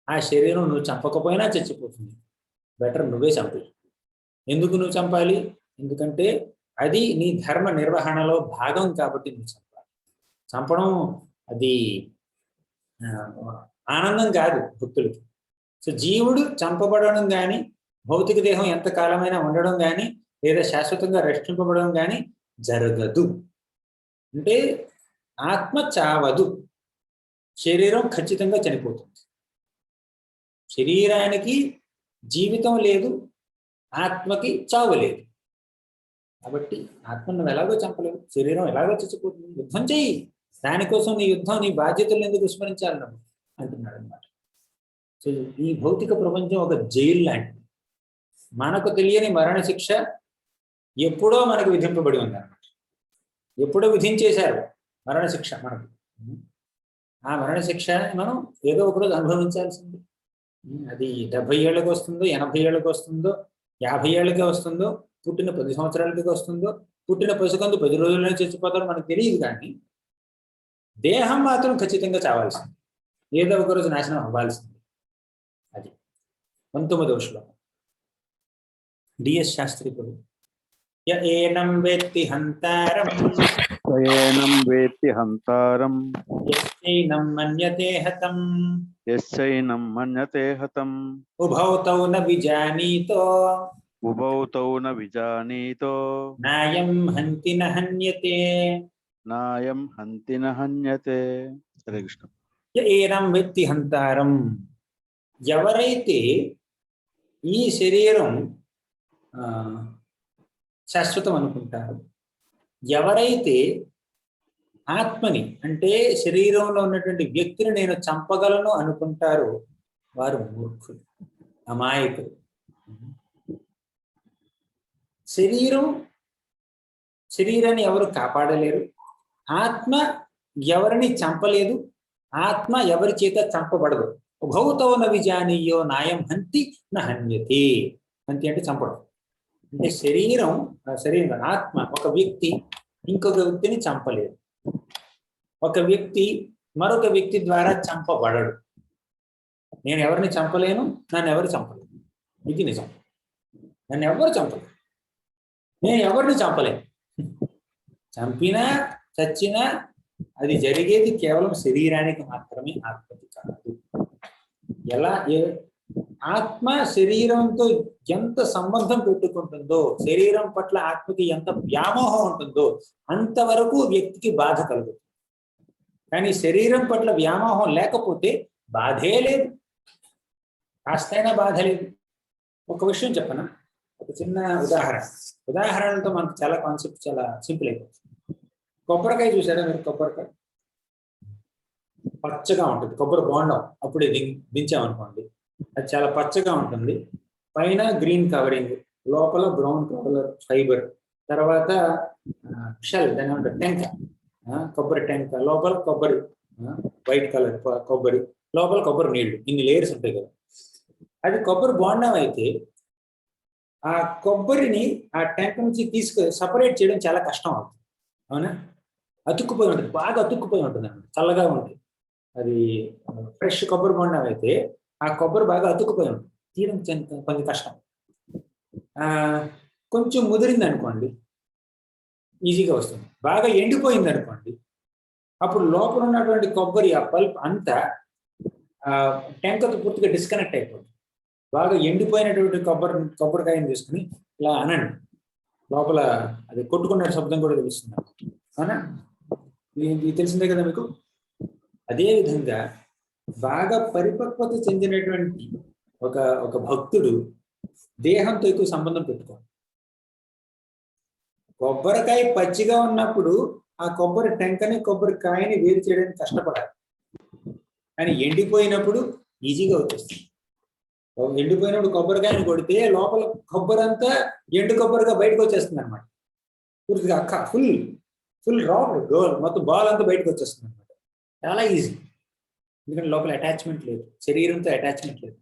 A: ఆ శరీరం నువ్వు చంపకపోయినా చచ్చిపోతుంది. బెటర్ నువ్వే చంపే. ఎందుకు నువ్వు చంపాలి? ఎందుకంటే అది నీ ధర్మ నిర్వహణలో భాగం కాబట్టి నువ్వు చంపాలి. చంపడం అది ఆనందం కాదు భక్తులకి. సో జీవుడు చంపబడడం కానీ, భౌతిక దేహం ఎంతకాలమైనా ఉండడం కానీ, లేదా శాశ్వతంగా రక్షింపబడడం కానీ జరగదు. అంటే ఆత్మ చావదు, శరీరం ఖచ్చితంగా చనిపోతుంది. శరీరానికి జీవితం లేదు, ఆత్మకి చావు లేదు. కాబట్టి ఆత్మను నువ్వు ఎలాగో చంపలేవు, శరీరం ఎలాగో చచ్చిపోతుంది. యుద్ధం చెయ్యి. దానికోసం నీ యుద్ధం, నీ బాధ్యతలు ఎందుకు విస్మరించాలి నువ్వు అంటున్నాడు అనమాట. సో ఈ భౌతిక ప్రపంచం ఒక జైలు లాంటిది. మనకు తెలియని మరణశిక్ష ఎప్పుడో మనకు విధింపబడి ఉంది అన్నమాట. ఎప్పుడో విధించేశారు మరణశిక్ష మనకు. ఆ మరణశిక్ష మనం ఏదో ఒకరోజు అనుభవించాల్సింది. అది 70 ఏళ్ళకి వస్తుందో, 80 ఏళ్ళకి వస్తుందో, 50 ఏళ్ళకే వస్తుందో, పుట్టిన 10 సంవత్సరాలకి వస్తుందో, పుట్టిన పసికందు 10 రోజుల్లోనే చచ్చిపోతారో మనకు తెలియదు. కానీ దేహం మాత్రం ఖచ్చితంగా చావాల్సింది, ఏదో ఒక రోజు నాశనం అవ్వాల్సింది. అది 19వ శ్లోకం. డిఎస్ శాస్త్రి పడు. ఏనం వేత్తి హంతారం
E: స్వయేనం వేత్తి హంతారం
A: యస్యైనం మన్యతే హతం
E: యస్యైనం మన్యతే హతం
A: ఉభౌ తౌ న విజానీతో
E: ఉభౌ తౌ న విజానీతో
A: నాయం హంతి న హన్యతే.
E: నాయం హంతి న హన్యతే. హరే కృష్ణ.
A: ఏనం వ్యక్తి హంతారం, ఎవరైతే ఈ శరీరం శాశ్వతం అనుకుంటారు, ఎవరైతే ఆత్మని అంటే శరీరంలో ఉన్నటువంటి వ్యక్తిని నేను చంపగలను అనుకుంటారో వారు మూర్ఖులు, అమాయకులు. శరీరాన్ని ఎవరు కాపాడలేరు. ఆత్మ ఎవరిని చంపలేదు, ఆత్మ ఎవరి చేత చంపబడదు. భౌతో న విజానీయో నాయం హంతి న హన్యతి. హంతి అంటే చంపడం. అంటే శరీరం ఆత్మ ఒక వ్యక్తి ఇంకొక వ్యక్తిని చంపలేదు, ఒక వ్యక్తి మరొక వ్యక్తి ద్వారా చంపబడడు. నేను ఎవరిని చంపలేను, నన్ను ఎవరు చంపలేను. ఇది నిజం. నన్ను ఎవరు చంపలేరు, నేను ఎవరిని చంపలేను. చంపినా చచ్చినా అది జరిగేది కేవలం శరీరానికి మాత్రమే, ఆత్మకి కాదు. ఆత్మ శరీరంతో ఎంత సంబంధం పెట్టుకుంటుందో, శరీరం పట్ల ఆత్మకి ఎంత వ్యామోహం ఉంటుందో అంతవరకు వ్యక్తికి బాధ కలుగుతుంది. కానీ శరీరం పట్ల వ్యామోహం లేకపోతే బాధే లేదు, కాస్తైనా బాధ లేదు. ఒక విషయం చెప్పనా, ఒక చిన్న ఉదాహరణలతో మనకు చాలా కాన్సెప్ట్ చాలా సింపుల్ అయిపోతుంది. కొబ్బరికాయ చూసారా మీరు? కొబ్బరికాయ పచ్చగా ఉంటుంది, కొబ్బరి బోండం అప్పుడే దించామనుకోండి, అది చాలా పచ్చగా ఉంటుంది. పైన గ్రీన్ కవరింగ్, లోపల బ్రౌన్ కలర్ ఫైబర్, తర్వాత షెల్, దాని ఏమంటారు, టెంక, కొబ్బరి టెంక, లోపల కొబ్బరి వైట్ కలర్ కొబ్బరి, లోపల కొబ్బరి నీళ్లు, ఇన్ని లేయర్స్ ఉంటాయి కదా. అది కొబ్బరి బోండం అయితే ఆ కొబ్బరిని ఆ టెంక నుంచి సపరేట్ చేయడం చాలా కష్టం అవుతుంది. అవునా? అతుక్కుపోయి ఉంటుంది, బాగా అతుక్కుపోయి ఉంటుంది అన్నమాట, చల్లగా ఉంటుంది. అది ఫ్రెష్ కొబ్బరి బోండం అయితే ఆ కొబ్బరి బాగా అతుక్కుపోయి ఉంటుంది, తీయడం కొంచెం కష్టం. కొంచెం ముదిరింది అనుకోండి ఈజీగా వస్తుంది. బాగా ఎండిపోయింది అనుకోండి, అప్పుడు లోపల ఉన్నటువంటి కొబ్బరి ఆ పల్ప్ అంతా టెంకతో పూర్తిగా డిస్కనెక్ట్ అయిపోతుంది. బాగా ఎండిపోయినటువంటి కొబ్బరికాయని తీసుకుని ఇలా అనండి, లోపల అది కొట్టుకున్న శబ్దం కూడా తెలుస్తుంది. అవునా? ఇది తెలిసిందే కదా మీకు. అదేవిధంగా బాగా పరిపక్వత చెందినటువంటి ఒక భక్తుడు దేహంతో ఎక్కువ సంబంధం పెట్టుకోవాలి. కొబ్బరికాయ పచ్చిగా ఉన్నప్పుడు ఆ కొబ్బరి టెంకని కొబ్బరికాయని వేరు చేయడానికి కష్టపడాలి, కానీ ఎండిపోయినప్పుడు ఈజీగా వచ్చేస్తుంది. ఎండిపోయినప్పుడు కొబ్బరికాయని కొడితే లోపల కొబ్బరి అంతా ఎండు కొబ్బరిగా బయటకు వచ్చేస్తుంది అనమాట, పూర్తిగా అక్క ఫుల్ రౌండ్ మొత్తం బాల్ అంతా బయటకు వచ్చేస్తుంది అనమాట. చాలా ఈజీ, ఎందుకంటే లోపల అటాచ్మెంట్ లేదు, శరీరంతో అటాచ్మెంట్ లేదు.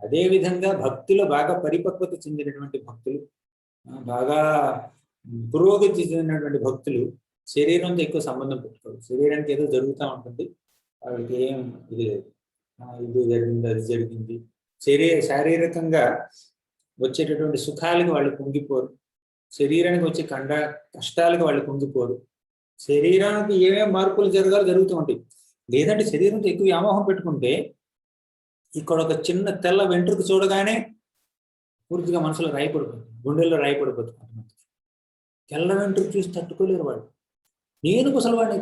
A: అదేవిధంగా భక్తులు బాగా పరిపక్వత చెందినటువంటి భక్తులు, బాగా పురోగతి చెందినటువంటి భక్తులు శరీరంతో ఎక్కువ సంబంధం పెట్టుకోరు. శరీరానికి ఏదో జరుగుతూ ఉంటుంది, వాళ్ళకి ఏం ఇది జరిగింది అది జరిగింది, శారీరకంగా వచ్చేటటువంటి సుఖాలకు వాళ్ళు కుంగిపోరు, శరీరానికి వచ్చే కష్టాలకు వాళ్ళు కుంగిపోరు. శరీరానికి ఏమేమి మార్పులు జరుగుతూ ఉంటాయి. లేదంటే శరీరంతో ఎక్కువ వ్యామోహం పెట్టుకుంటే ఇక్కడ ఒక చిన్న తెల్ల వెంట్రుక చూడగానే పూర్తిగా మనసులో రాయపడిపోతుంది, గుండెల్లో రాయపడిపోతుంది. తెల్ల వెంట్రుక చూసి తట్టుకోలేరు వాళ్ళు. నేను ముసలివాడిని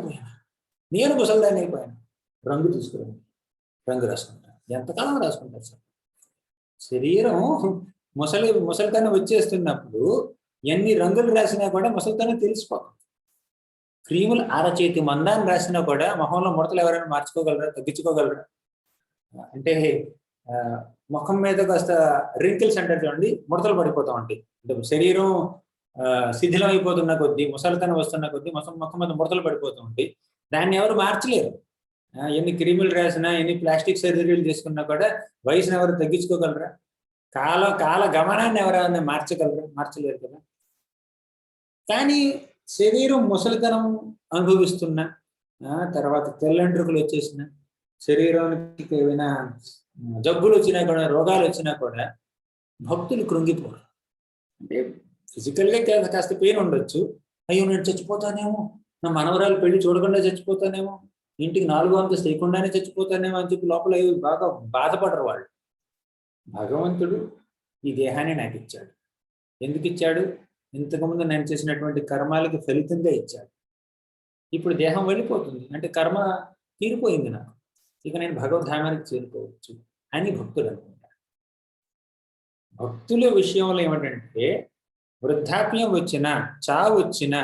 A: అయిపోయాను, రంగు తీసుకురండి, రంగు రాసుకుంటారు. ఎంతకాలం రాసుకుంటారు సార్? శరీరం ముసలితనం వచ్చేస్తున్నప్పుడు ఎన్ని రంగులు రాసినా కూడా ముసలితనం తెలిసిపోతుంది. క్రీములు అరచేతి మందాన్ని రాసినా కూడా మొహంలో ముడతలు ఎవరైనా మార్చుకోగలరా, తగ్గించుకోగలరా? అంటే ముఖం మీద కాస్త రింకిల్స్ అంటారు చూడండి, ముడతలు పడిపోతాం ఉంటాయి. అంటే శరీరం శిథిలం అయిపోతున్న కొద్దీ, ముసలితనం వస్తున్న కొద్దీ ముఖం మీద ముడతలు పడిపోతూ ఉంటాయి. దాన్ని ఎవరు మార్చలేరు. ఎన్ని క్రీములు రాసినా, ఎన్ని ప్లాస్టిక్ సర్జరీలు చేసుకున్నా కూడా వయసును ఎవరు తగ్గించుకోగలరా? కాల గమనాన్ని ఎవరైనా మార్చలేరు కదా. కానీ శరీరం ముసలితనం అనుభవిస్తున్నా, తర్వాత తెల్లంట్రుకలు వచ్చేసిన, శరీరానికి ఏమైనా జబ్బులు వచ్చినా కూడా, రోగాలు వచ్చినా కూడా భక్తులు కృంగిపోరు. అంటే ఫిజికల్గా కాస్త పెయిన్ ఉండొచ్చు, అయ్యో నేను చచ్చిపోతానేమో, నా మనవరాలు పెళ్లి చూడకుండా చచ్చిపోతానేమో, ఇంటికి 4వ అంతస్తు చేయకుండానే చచ్చిపోతానేమో అని చెప్పి లోపల బాగా బాధపడరు వాళ్ళు. భగవంతుడు ఈ దేహాన్ని నాకు ఇచ్చాడు. ఎందుకు ఇచ్చాడు? ఇంతకుముందు నేను చేసినటువంటి కర్మాలకి ఫలితంగా ఇచ్చాడు. ఇప్పుడు దేహం వెళ్ళిపోతుంది అంటే కర్మ తీరిపోయింది నాకు, ఇక నేను భగవద్ధామానికి చేరుకోవచ్చు అని భక్తులు అనుకుంటారు. భక్తుల విషయంలో ఏమిటంటే వృద్ధాప్యం వచ్చినా, చావు వచ్చినా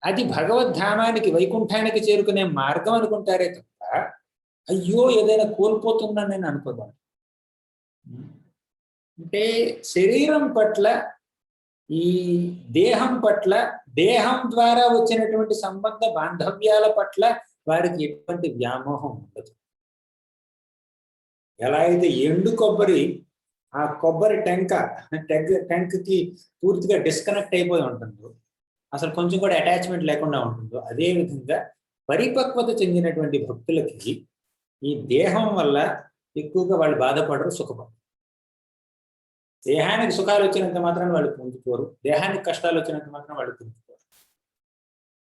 A: అది భగవద్ధామానికి, వైకుంఠానికి చేరుకునే మార్గం అనుకుంటారే తప్ప అయ్యో ఏదైనా కోల్పోతున్నాను నేను అనుకోదాను. అంటే శరీరం పట్ల, ఈ దేహం పట్ల దేహం ద్వారా వచ్చినటువంటి సంబంధ బాంధవ్యాల పట్ల వారికి ఎటువంటి వ్యామోహం ఉండదు. ఎలా అయితే ఎండు కొబ్బరి ఆ కొబ్బరి టెంక్కి పూర్తిగా డిస్కనెక్ట్ అయిపోయి ఉంటుందో, అసలు కొంచెం కూడా అటాచ్మెంట్ లేకుండా ఉంటుందో, అదే విధంగా పరిపక్వత చెందినటువంటి భక్తులకి ఈ దేహం వల్ల ఎక్కువగా వాళ్ళు బాధపడరు, సుఖపడరు. దేహానికి సుఖాలు వచ్చినంత మాత్రం వాళ్ళు పొందుకోరు, దేహానికి కష్టాలు వచ్చినంత మాత్రం వాళ్ళు పొందుకోరు.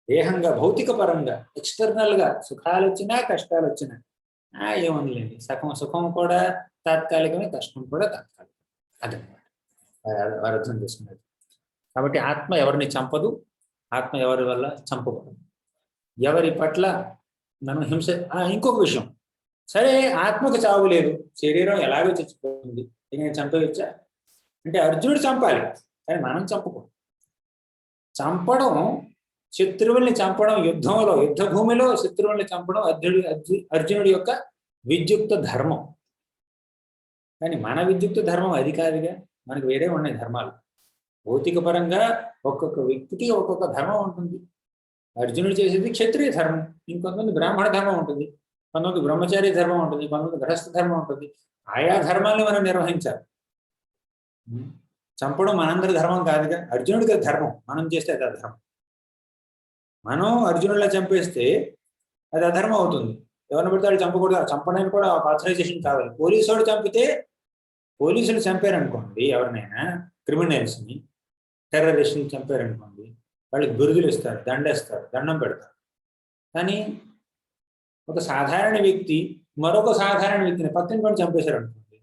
A: దేహంగా భౌతిక పరంగా ఎక్స్టర్నల్ గా సుఖాలు వచ్చినా కష్టాలు వచ్చినా ఏమనలేండి, సుఖం కూడా తాత్కాలికమే, కష్టం కూడా తాత్కాలికమే. అదనమాట వారు అర్థం చేసుకున్నది. కాబట్టి ఆత్మ ఎవరిని చంపదు, ఆత్మ ఎవరి వల్ల చంపబడదు. ఎవరి పట్ల మనం హింస. ఇంకొక విషయం, సరే ఆత్మకు చావు లేదు, శరీరం ఎలాగో చచ్చిపోతుంది, నేను చంపవచ్చా అంటే అర్జునుడు చంపాలి, కానీ మనం చంపకూడదు. చంపడం, శత్రువుల్ని చంపడం, యుద్ధ భూమిలో శత్రువుల్ని చంపడం అర్జునుడి యొక్క విద్యుక్త ధర్మం. కానీ మన విద్యుక్త ధర్మం అది కాదుగా, మనకు వేరే ఉన్నాయి ధర్మాలు. భౌతిక పరంగా ఒక్కొక్క వ్యక్తికి ఒక్కొక్క ధర్మం ఉంటుంది. అర్జునుడు చేసేది క్షత్రియ ధర్మం, ఇంకొంతమంది బ్రాహ్మణ ధర్మం ఉంటుంది, కొంతమంది బ్రహ్మచారి ధర్మం ఉంటుంది, కొంతమంది గృహస్థ ధర్మం ఉంటుంది. ఆయా ధర్మాన్ని మనం నిర్వహించాలి. చంపడం మనందరి ధర్మం కాదుగా, అర్జునుడికి ధర్మం, మనం చేస్తే అది అధర్మం. మనం అర్జునుడిలా చంపేస్తే అది అధర్మం అవుతుంది. ఎవరిని పడితే వాళ్ళు చంపకూడదు, చంపడానికి కూడా ఆథరైజేషన్ కావాలి. పోలీసుడు చంపితే, పోలీసులు చంపారనుకోండి ఎవరినైనా, క్రిమినల్స్ని, టెర్రరిస్ట్ని చంపారనుకోండి, వాళ్ళకి బిరుదులు ఇస్తారు, దండేస్తారు, దండం పెడతారు. కానీ ఒక సాధారణ వ్యక్తి మరొక సాధారణ వ్యక్తిని పక్కన పడి చంపేశారు అనుకోండి,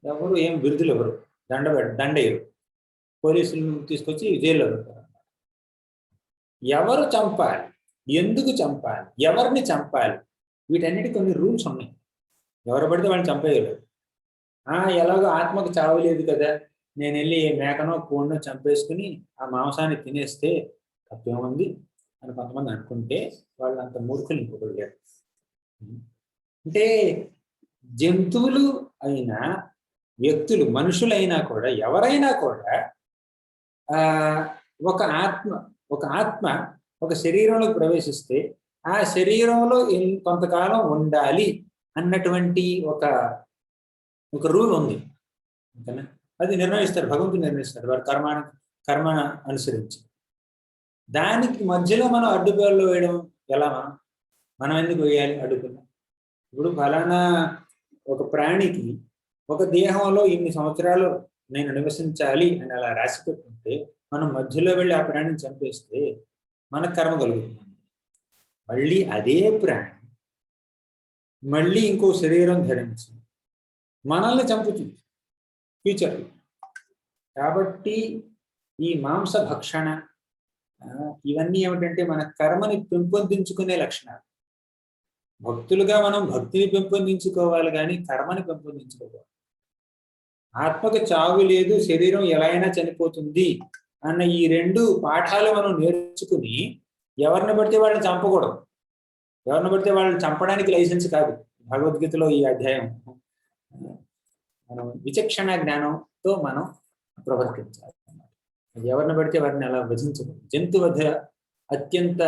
A: ఎవరు ఏం బిరుదులు ఎవరు, దండయ్యరు, పోలీసులు తీసుకొచ్చి జైల్లో పెడతారు. ఎవరు చంపాలి, ఎందుకు చంపాలి, ఎవరిని చంపాలి, వీటన్నిటి కొన్ని రూల్స్ ఉన్నాయి. ఎవరు పడితే వాళ్ళని చంపేయలేరు. ఎలాగో ఆత్మకు చావు లేదు కదా, నేను వెళ్ళి మేకనో కోడినో చంపేసుకుని ఆ మాంసాన్ని తినేస్తే తప్పేముంది అని కొంతమంది అనుకుంటే వాళ్ళు అంత మూర్ఖులు ఇంకొకరు లేరు. అంటే జంతువులు అయినా, వ్యక్తులు, మనుషులైనా కూడా, ఎవరైనా కూడా ఒక ఆత్మ ఒక శరీరంలోకి ప్రవేశిస్తే ఆ శరీరంలో కొంతకాలం ఉండాలి అన్నటువంటి ఒక రూల్ ఉంది. ఓకేనా? అది నిర్ణయిస్తారు, భగవంతుడు నిర్ణయిస్తారు, వారి కర్మ అనుసరించి. దానికి మధ్యలో మనం అడ్డుపేర్లు వేయడం ఎలా? మనం ఎందుకు వేయాలి అడ్డుపేర్లు? ఇప్పుడు ఫలానా ఒక ప్రాణికి ఒక దేహంలో ఇన్ని సంవత్సరాలు నేను నివసించాలి అని అలా రాసి పెట్టుకుంటే, మనం మధ్యలో వెళ్ళి ఆ ప్రాణిని చంపేస్తే మనకు కర్మ కలుగుతుంది. మళ్ళీ అదే ప్రాణి మళ్ళీ ఇంకో శరీరం ధరించి మనల్ని చంపుతుంది ఫ్యూచర్లో. కాబట్టి ఈ మాంస భక్షణ ఇవన్నీ ఏమిటంటే మన కర్మని పెంపొందించుకునే లక్షణాలు. భక్తులుగా మనం భక్తిని పెంపొందించుకోవాలి, కానీ కర్మని పెంపొందించుకోవాలి. ఆత్మకు చావు లేదు, శరీరం ఎలా అయినా చనిపోతుంది అన్న ఈ రెండు పాఠాలు మనం నేర్చుకుని ఎవరిని పడితే వాళ్ళని చంపకూడదు. ఎవరిని పడితే వాళ్ళని చంపడానికి లైసెన్స్ కాదు. భగవద్గీతలో ఈ అధ్యాయం మనం విచక్షణ జ్ఞానంతో మనం ప్రవర్తించాలి. ఎవరిని పడితే వారిని అలా వధించకూడదు. జంతువధ అత్యంత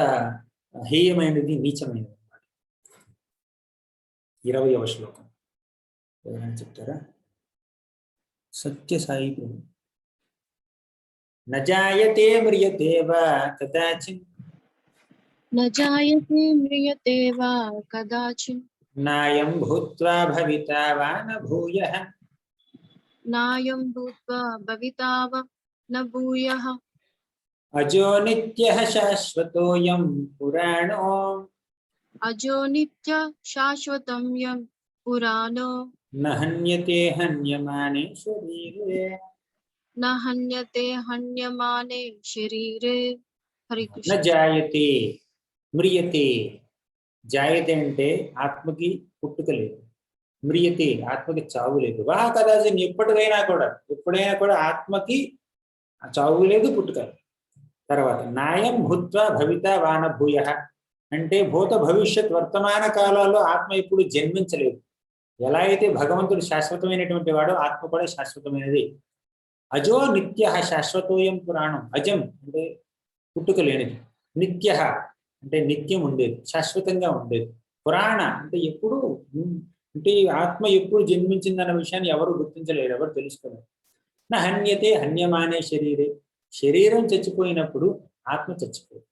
A: హేయమైనది, నీచమైనది. 20వ శ్లోకం ఎవరైనా చెప్తారా? సత్యసాయి ప్రభు. నజాయతే మ్రియతే వా కదాచిన్,
F: నజాయతే మ్రియతే వా కదాచిన్,
A: నాయం భూత్వా భవితా వా న భూయః,
F: నాయం భూత్వా భవితా వా న భూయః,
A: అజో నిత్యః శాశ్వతోయం పురాణో,
F: అజో నిత్య శాశ్వతం యం పురాణో,
A: న హన్యతే హన్యమానే శరీరే,
F: న హన్యతే హన్యమానే శరీరే. హరి కృష్ణ.
A: న జాయతే మ్రియతే. జాయతే అంటే ఆత్మకి పుట్టుక లేదు, మ్రియతే ఆత్మకి చావు లేదు. వా కదాచిన్ ఎప్పటికైనా కూడా ఆత్మకి చావు లేదు, పుట్టుక లేదు. తర్వాత నాయం భూత్వా భవితా వాన భూయః అంటే భూత భవిష్యత్ వర్తమాన కాలాల్లో ఆత్మ ఎప్పుడు జన్మించలేదు. ఎలా అయితే భగవంతుడు శాశ్వతమైనటువంటి వాడో ఆత్మ కూడా శాశ్వతమైనది. అజో నిత్య శాశ్వతోయం పురాణం. అజం అంటే పుట్టుక లేనిది. నిత్య అంటే నిత్యం ఉండేది, శాశ్వతంగా ఉండేది. పురాణ అంటే ఎప్పుడు అంటే ఈ ఆత్మ ఎప్పుడు జన్మించిందన్న విషయాన్ని ఎవరు గుర్తించలేరు, ఎవరు తెలుసుకోలేరు. నా హన్యతే హన్యమానే శరీరే, శరీరం చచ్చిపోయినప్పుడు ఆత్మ చచ్చిపోదు.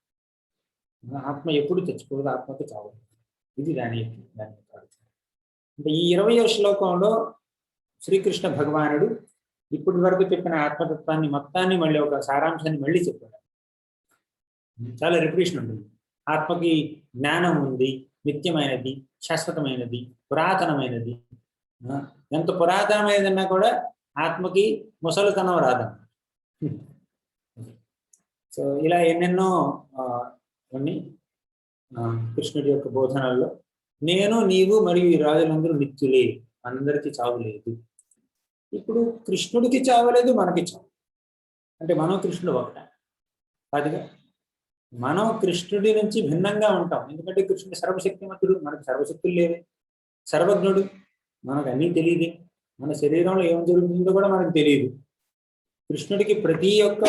A: ఆత్మ ఎప్పుడు చచ్చిపోదు, ఆత్మకు చావదు. ఇది దాని యొక్క అర్థం. అంటే ఈ 20వ శ్లోకంలో శ్రీకృష్ణ భగవానుడు ఇప్పటి వరకు చెప్పిన ఆత్మతత్వాన్ని మొత్తాన్ని మళ్ళీ ఒక సారాంశాన్ని మళ్ళీ చెప్పాడు. చాలా రిపిటేషన్ ఉంటుంది. ఆత్మకి జ్ఞానం ఉంది, నిత్యమైనది, శాశ్వతమైనది, పురాతనమైనది. ఎంత పురాతనమైనదన్నా కూడా ఆత్మకి ముసలితనం రాదన్న. సో ఇలా ఎన్నెన్నో కొన్ని కృష్ణుడి యొక్క బోధనల్లో నేను, నీవు మరియు ఈ రాజులందరూ నిత్యులే, అందరికీ చావు లేదు. ఇప్పుడు కృష్ణుడికి చావలేదు, మనకి చావు. అంటే మనం కృష్ణుడు ఒకట కాదుగా. మనం కృష్ణుడి నుంచి భిన్నంగా ఉంటాం. ఎందుకంటే కృష్ణుడు సర్వశక్తిమంతుడు, మనకు సర్వశక్తులు లేవే. సర్వజ్ఞుడు, మనకు అన్నీ తెలియదు. మన శరీరంలో ఏం జరుగుతుందో కూడా మనకు తెలియదు. కృష్ణుడికి ప్రతి ఒక్క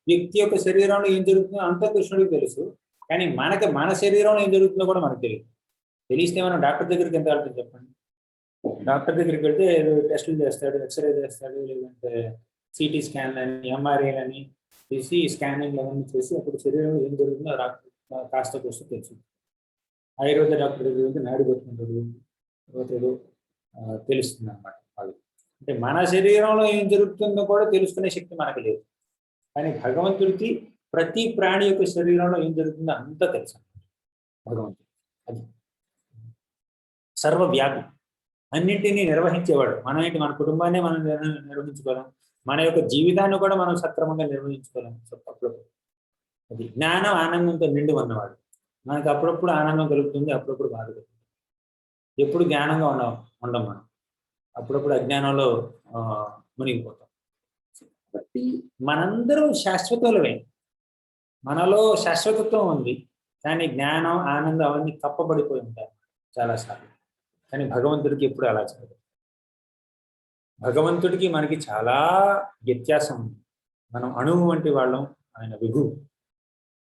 A: వ్యక్తి యొక్క శరీరంలో ఏం జరుగుతుందో అంతా కృష్ణుడికి తెలుసు. కానీ మన శరీరంలో ఏం జరుగుతుందో కూడా మనకు తెలియదు. తెలిస్తే మనం డాక్టర్ దగ్గరికి ఎంత వెళ్తాం చెప్పండి. డాక్టర్ దగ్గరికి వెళ్తే టెస్టులు చేస్తాడు, ఎక్స్రే చేస్తాడు, లేదంటే సిటీ స్కాన్ అని, ఎంఆర్ఐ అని చేసి స్కానింగ్ అవన్నీ చేసి అప్పుడు శరీరంలో ఏం జరుగుతుందో కాస్త కోస్త తెలుసు. ఆయుర్వేద డాక్టర్ దగ్గర వెళ్తే నాడు పెట్టుకుంటాడు, తర్వాత ఏదో తెలుస్తుంది అన్నమాట. అది అంటే మన శరీరంలో ఏం జరుగుతుందో కూడా తెలుసుకునే శక్తి మనకు లేదు. కానీ భగవంతుడికి ప్రతి ప్రాణి యొక్క శరీరంలో ఏం జరుగుతుందో అంతా తెలుసు భగవంతుడు. అది సర్వవ్యాపి, అన్నింటినీ నిర్వహించేవాడు. మన కుటుంబాన్ని మనం నిర్వహించుకోలేం, మన యొక్క జీవితాన్ని కూడా మనం సక్రమంగా నిర్వహించుకోలేం. అప్పుడప్పుడు అది జ్ఞానం ఆనందంతో నిండి ఉన్నవాడు. మనకు అప్పుడప్పుడు ఆనందం కలుగుతుంది, అప్పుడప్పుడు బాధ కలుగుతుంది. ఎప్పుడు జ్ఞానంగా ఉండం మనం, అప్పుడప్పుడు అజ్ఞానంలో మునిగిపోతాం. కాబట్టి మనందరం శాశ్వతులమే, మనలో శాశ్వతత్వం ఉంది. కానీ జ్ఞానం, ఆనందం అవన్నీ కప్పబడిపోయి ఉంటాయి చాలాసార్లు. కానీ భగవంతుడికి ఎప్పుడు అలా చేయదు. భగవంతుడికి మనకి చాలా వ్యత్యాసం ఉంది. మనం అణువు వంటి వాళ్ళం, ఆయన విభువు.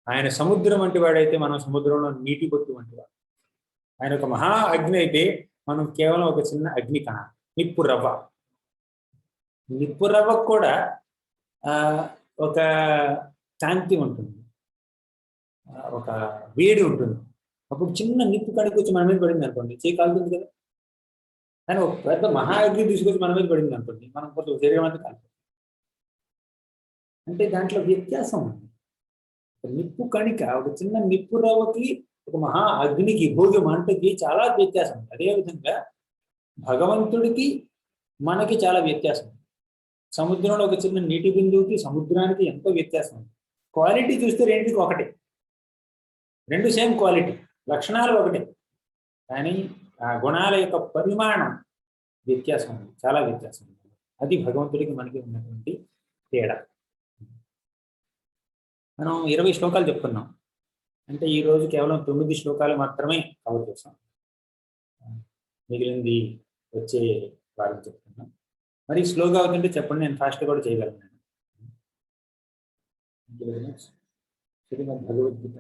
A: ఆయన సముద్రం వంటి వాడైతే మనం సముద్రంలో నీటి బొట్టు వంటి వాడు. ఆయన ఒక మహా అగ్ని అయితే మనం కేవలం ఒక చిన్న అగ్ని కణ, నిప్పు రవ్వ. నిప్పు రవ్వకు కూడా ఒక కాంతి ఉంటుంది, ఒక వేడి ఉంటుంది. అప్పుడు చిన్న నిప్పు కణికి వచ్చి మన మీద పడింది అనుకోండి, చేయి కాలుతుంది కదా. కానీ ఒక పెద్ద మహా అగ్ని తీసుకొచ్చి మన మీద పడింది అనుకోండి, మనం కొంచెం శరీరం అంతా కాలుతుంది. అంటే దాంట్లో వ్యత్యాసం ఉంది. నిప్పు కణిక, ఒక చిన్న నిప్పు రవ్వకి ఒక మహా అగ్నికి, భోగి మంటకి చాలా వ్యత్యాసం ఉంది. అదేవిధంగా భగవంతుడికి మనకి చాలా వ్యత్యాసం ఉంది. సముద్రంలో ఒక చిన్న నీటి బిందువుకి సముద్రానికి ఎంతో వ్యత్యాసం ఉంది. క్వాలిటీ చూస్తే రెండుకి ఒకటే, రెండు సేమ్ క్వాలిటీ, లక్షణాలు ఒకటే. కానీ ఆ గుణాల యొక్క పరిమాణం వ్యత్యాసం ఉంది, చాలా వ్యత్యాసం ఉంది. అది భగవంతుడికి మనకి ఉన్నటువంటి తేడా. మనం 20 శ్లోకాలు చెప్పుకున్నాం. అంటే ఈరోజు కేవలం 9 శ్లోకాలు మాత్రమే కవర్ చేస్తాం. మిగిలింది వచ్చే వారం చెప్తున్నాం. మరి స్లోగా అవుతుంటే చెప్పండి, నేను ఫాస్ట్గా కూడా చేయగలను. శ్రీమద్ భగవద్గీత